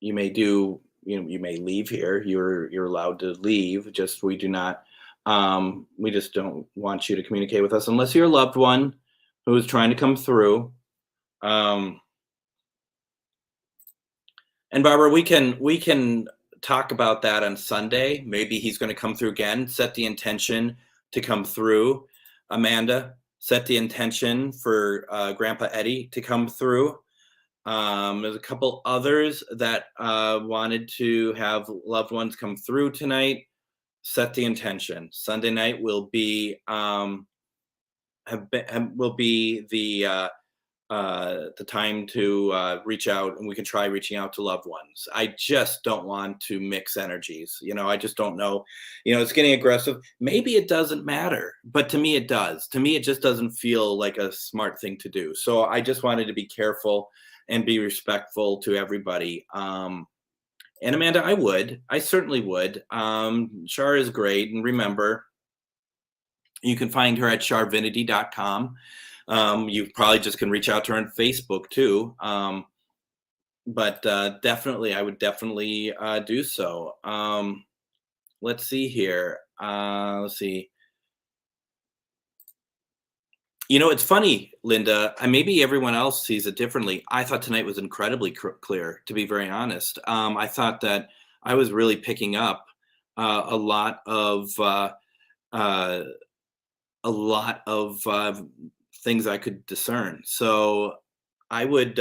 You may you may leave here. You're allowed to leave. Just we just don't want you to communicate with us unless you're a loved one who is trying to come through. And Barbara, we can talk about that on Sunday. Maybe he's going to come through again. Set the intention to come through. Amanda, set the intention for Grandpa Eddie to come through. There's a couple others that wanted to have loved ones come through tonight. Set the intention. Sunday night will be the time to reach out, and we can try reaching out to loved ones. I just don't want to mix energies. I just don't know. It's getting aggressive. Maybe it doesn't matter, but to me it does. To me, it just doesn't feel like a smart thing to do. So I just wanted to be careful and be respectful to everybody. And Amanda, I certainly would. Char is great. And remember, you can find her at charvinity.com. You probably just can reach out to her on Facebook too. But definitely, I would definitely do so. Let's see here. Let's see. It's funny, Linda. Maybe everyone else sees it differently. I thought tonight was incredibly clear, to be very honest. I thought that I was really picking up a lot of things I could discern. So I would,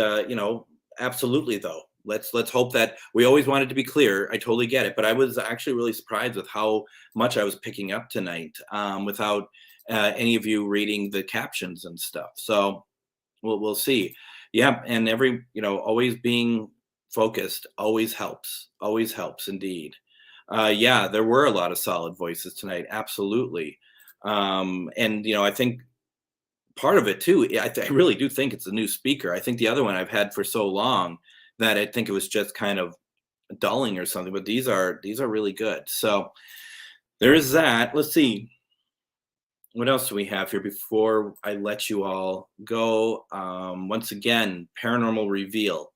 absolutely though. Let's hope that we always wanted to be clear. I totally get it, but I was actually really surprised with how much I was picking up tonight without any of you reading the captions and stuff. So we'll see. Yeah, and always being focused always helps indeed. Yeah, there were a lot of solid voices tonight. Absolutely. And I think part of it too, I really do think it's a new speaker. I think the other one I've had for so long that I think it was just kind of dulling or something, but these are really good. So there is that. Let's see. What else do we have here before I let you all go? Once again, Paranormal Reveal.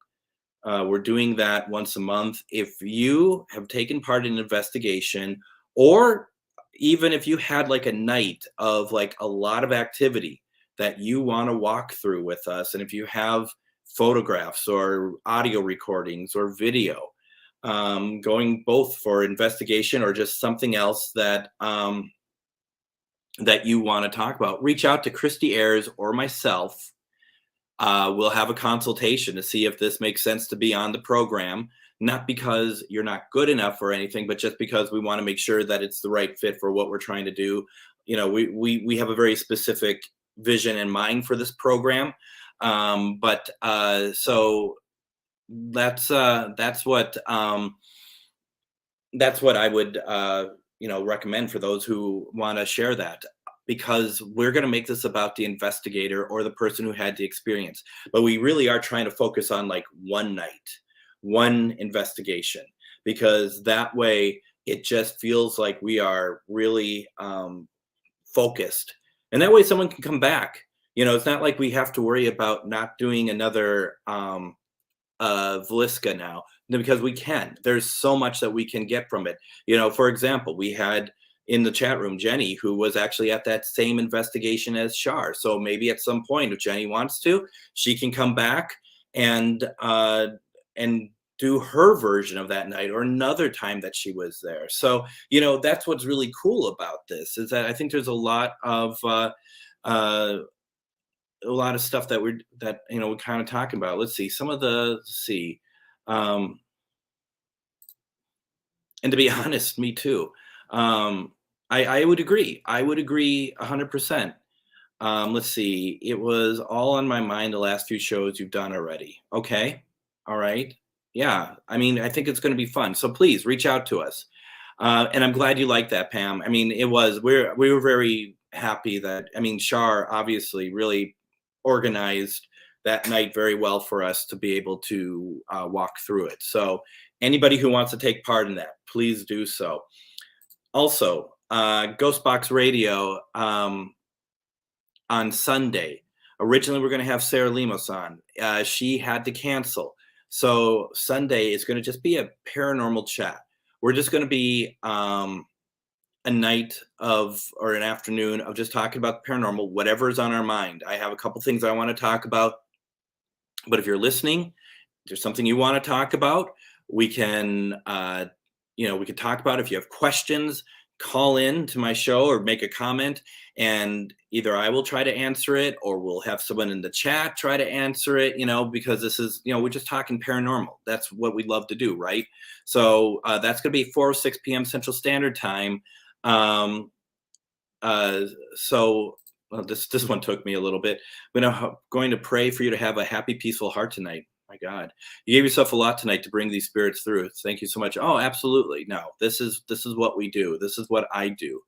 We're doing that once a month. If you have taken part in an investigation, or even if you had like a night of like a lot of activity that you want to walk through with us, and if you have photographs or audio recordings or video, going both for investigation or just something else that that you want to talk about, reach out to Christy Ayers or myself. We'll have a consultation to see if this makes sense to be on the program, not because you're not good enough or anything, but just because we want to make sure that it's the right fit for what we're trying to do. You know, we have a very specific vision in mind for this program. So that's what I would recommend for those who want to share that, because we're going to make this about the investigator or the person who had the experience. But we really are trying to focus on like one night, one investigation, because that way it just feels like we are really focused. And that way someone can come back. You know, it's not like we have to worry about not doing another Villisca now, because we can. There's so much that we can get from it. You know, for example, we had in the chat room Jenny, who was actually at that same investigation as Shar. So maybe at some point, if Jenny wants to, she can come back and do her version of that night, or another time that she was there. So, you know, that's what's really cool about this, is that I think there's a lot of stuff that we're kind of talking about. Let's see some of the and to be honest, me too. I would agree. I would agree 100%. Let's see. It was all on my mind the last few shows you've done already. Okay. All right. Yeah. I mean, I think it's going to be fun. So please reach out to us. And I'm glad you liked that, Pam. I mean, we were very happy that, I mean, Shar obviously really organized that night very well for us to be able to walk through it. So anybody who wants to take part in that, please do so. Also, Ghostbox Radio on Sunday. Originally, we're going to have Sarah Lemos on. She had to cancel. So Sunday is going to just be a paranormal chat. We're just going to be a night or an afternoon of just talking about the paranormal, whatever is on our mind. I have a couple things I want to talk about. But if you're listening, if there's something you want to talk about, we can, we can talk about it. If you have questions, call in to my show or make a comment, and either I will try to answer it, or we'll have someone in the chat try to answer it, because this is, we're just talking paranormal. That's what we love to do, right? So that's going to be 4 or 6 p.m. Central Standard Time. This one took me a little bit. I'm going to pray for you to have a happy, peaceful heart tonight. My God, you gave yourself a lot tonight to bring these spirits through. Thank you so much. Oh, absolutely. No, this is what we do. This is what I do.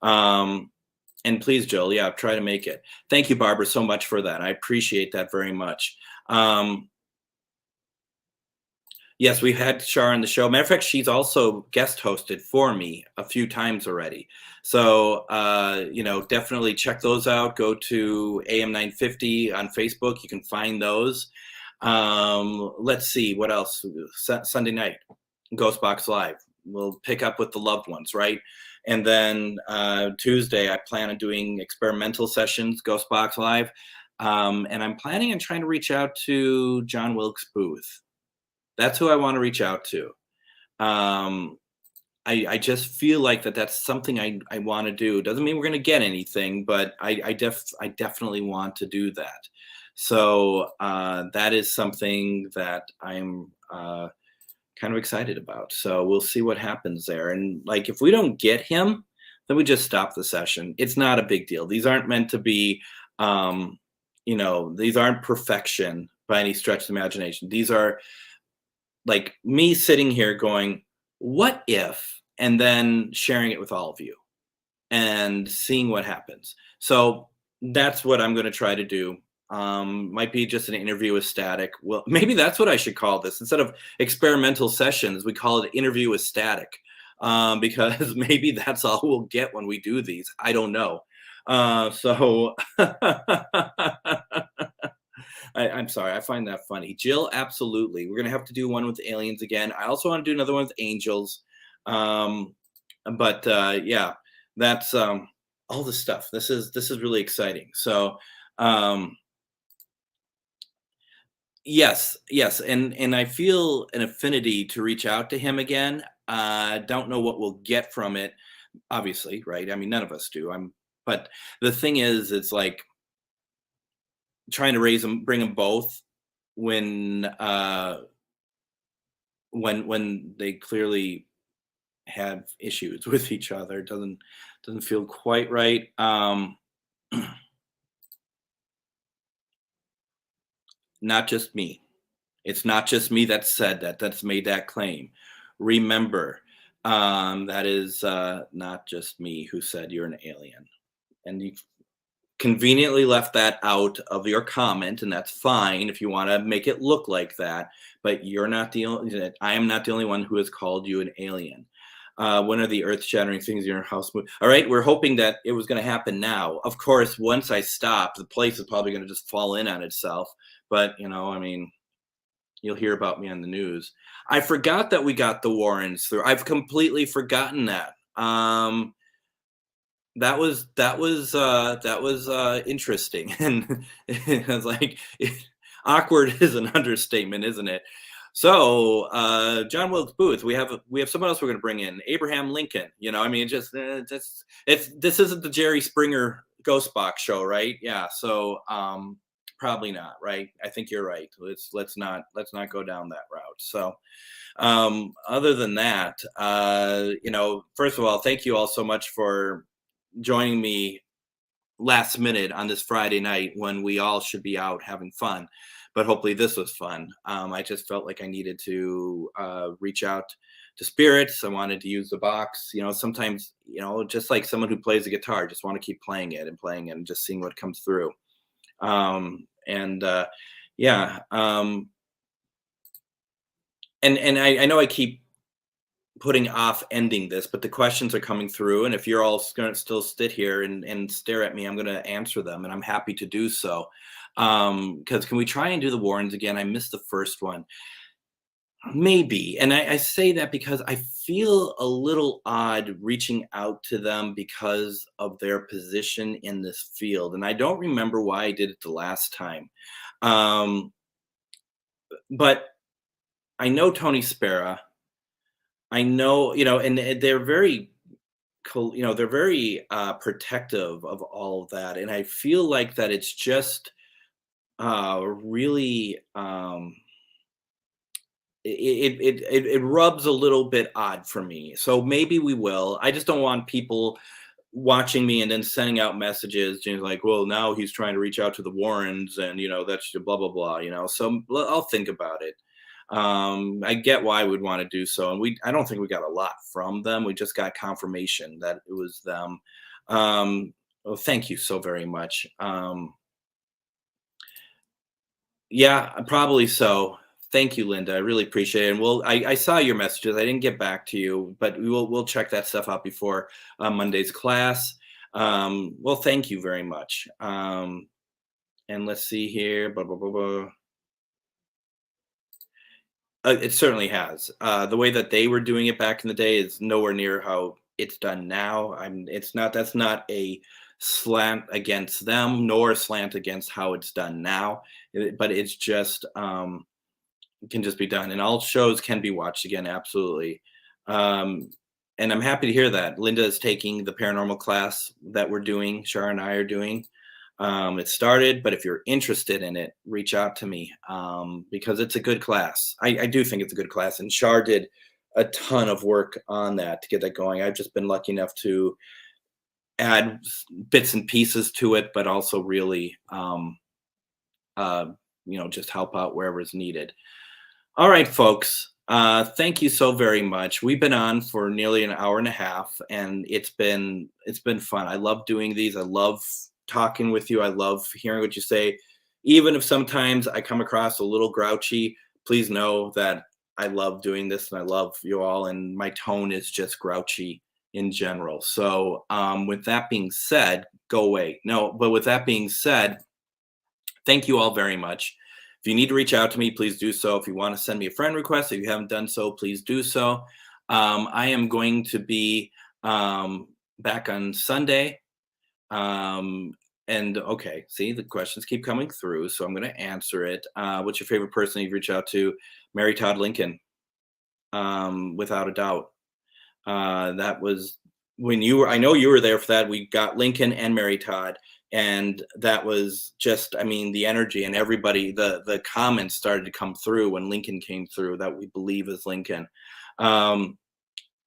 And please, Joel, yeah, try to make it. Thank you, Barbara, so much for that. I appreciate that very much. Yes, we've had Shar on the show. Matter of fact, she's also guest hosted for me a few times already. So, definitely check those out. Go to AM 950 on Facebook. You can find those. Let's see what else. Sunday night, Ghostbox Live. We'll pick up with the loved ones, right? And then Tuesday, I plan on doing experimental sessions, Ghostbox Live. And I'm planning on trying to reach out to John Wilkes Booth. That's who I want to reach out to. I just feel like that's something I want to do. Doesn't mean we're going to get anything, but I definitely want to do that. So that is something that I'm kind of excited about. So we'll see what happens there. And like, if we don't get him, then we just stop the session. It's not a big deal. These aren't meant to be, these aren't perfection by any stretch of the imagination. These are like me sitting here going, what if, and then sharing it with all of you and seeing what happens. So that's what I'm going to try to do. Might be just an interview with static. Well, maybe that's what I should call this. Instead of experimental sessions, we call it interview with static, because maybe that's all we'll get when we do these. I don't know. I'm sorry. I find that funny. Jill, absolutely. We're gonna have to do one with aliens again. I also want to do another one with angels. Um, but yeah, that's all the stuff. This is really exciting. So um, yes, and I feel an affinity to reach out to him again. Don't know what we'll get from it, obviously, right? I mean, none of us do. But the thing is, it's like trying to raise them, bring them both when when they clearly have issues with each other. Doesn't feel quite right. Not just me. It's not just me that said that. That's made that claim. Remember, that is not just me who said you're an alien, and you conveniently left that out of your comment, and that's fine if you want to make it look like that. But you're not the only. I am not the only one who has called you an alien. When are the earth-shattering things in your house? All right, we're hoping that it was going to happen now. Of course, once I stop, the place is probably going to just fall in on itself. But I mean, you'll hear about me on the news. I forgot that we got the Warrens through. I've completely forgotten that. That was interesting, and it was like awkward is an understatement, isn't it? So John Wilkes Booth, we have someone else we're going to bring in, Abraham Lincoln. I mean, this isn't the Jerry Springer Ghost Box show, right? Yeah, so probably not, right? I think you're right. Let's not go down that route. So other than that, first of all, thank you all so much for joining me last minute on this Friday night when we all should be out having fun. But hopefully this was fun. I just felt like I needed to reach out to spirits. I wanted to use the box. Sometimes, just like someone who plays a guitar, just want to keep playing it and just seeing what comes through. And I know I keep putting off ending this, but the questions are coming through, and if you're all going to still sit here and stare at me, I'm going to answer them, and I'm happy to do so. Because can we try and do the Warrens again? I missed the first one. Maybe. And I say that because I feel a little odd reaching out to them because of their position in this field. And I don't remember why I did it the last time. But I know Tony Spera. I know, and they're very cool, they're very protective of all of that. And I feel like that it's just really it rubs a little bit odd for me. So maybe we will. I just don't want people watching me and then sending out messages like, well, now he's trying to reach out to the Warrens, and that's blah blah blah. So I'll think about it. I get why we'd want to do so, and I don't think we got a lot from them. We just got confirmation that it was them. Well, thank you so very much. Yeah, probably so. Thank you, Linda. I really appreciate it. And I saw your messages. I didn't get back to you, but we'll check that stuff out before Monday's class. Well, thank you very much. And let's see here. Blah, blah, blah, blah. It certainly has. The way that they were doing it back in the day is nowhere near how it's done now. That's not a slant against them, nor a slant against how it's done now. But it's just can just be done, and all shows can be watched again. Absolutely. And I'm happy to hear that Linda is taking the paranormal class that we're doing. Shar and I are doing. It started, but if you're interested in it, reach out to me because it's a good class. I do think it's a good class, and Shar did a ton of work on that to get that going. I've just been lucky enough to add bits and pieces to it, but also really, just help out wherever is needed. All right, folks. Thank you so very much. We've been on for nearly an hour and a half, and it's been fun. I love doing these. I love talking with you. I love hearing what you say. Even if sometimes I come across a little grouchy, please know that I love doing this and I love you all, and my tone is just grouchy in general. So with that being said, go away. No, but with that being said, thank you all very much. If you need to reach out to me, please do so. If you want to send me a friend request, if you haven't done so, please do so. I am going to be back on Sunday. And okay, see, the questions keep coming through, so I'm going to answer it. What's your favorite person you've reached out to? Mary Todd Lincoln, without a doubt. That was when I know you were there for that. We got Lincoln and Mary Todd. And that was just, I mean, the energy and everybody, the comments started to come through when Lincoln came through that we believe is Lincoln. So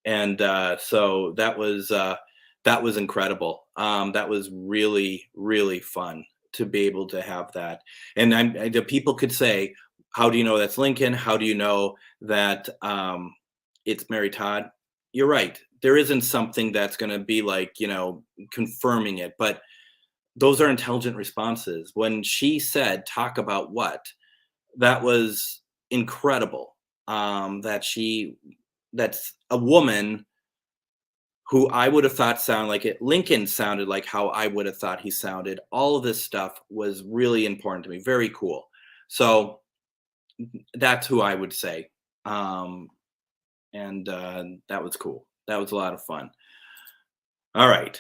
that was incredible. That was really, really fun to be able to have that. And the people could say, how do you know that's Lincoln? How do you know that it's Mary Todd? You're right. There isn't something that's going to be like, confirming it, but those are intelligent responses. When she said, talk about what, that was incredible. That's a woman who I would have thought sounded like it. Lincoln sounded like how I would have thought he sounded. All of this stuff was really important to me. Very cool. So that's who I would say. That was cool. That was a lot of fun. All right.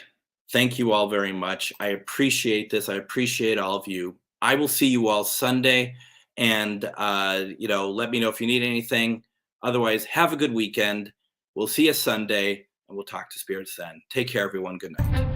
Thank you all very much. I appreciate this. I appreciate all of you. I will see you all Sunday, and let me know if you need anything. Otherwise, have a good weekend. We'll see you Sunday, and we'll talk to spirits then. Take care, everyone. Good night.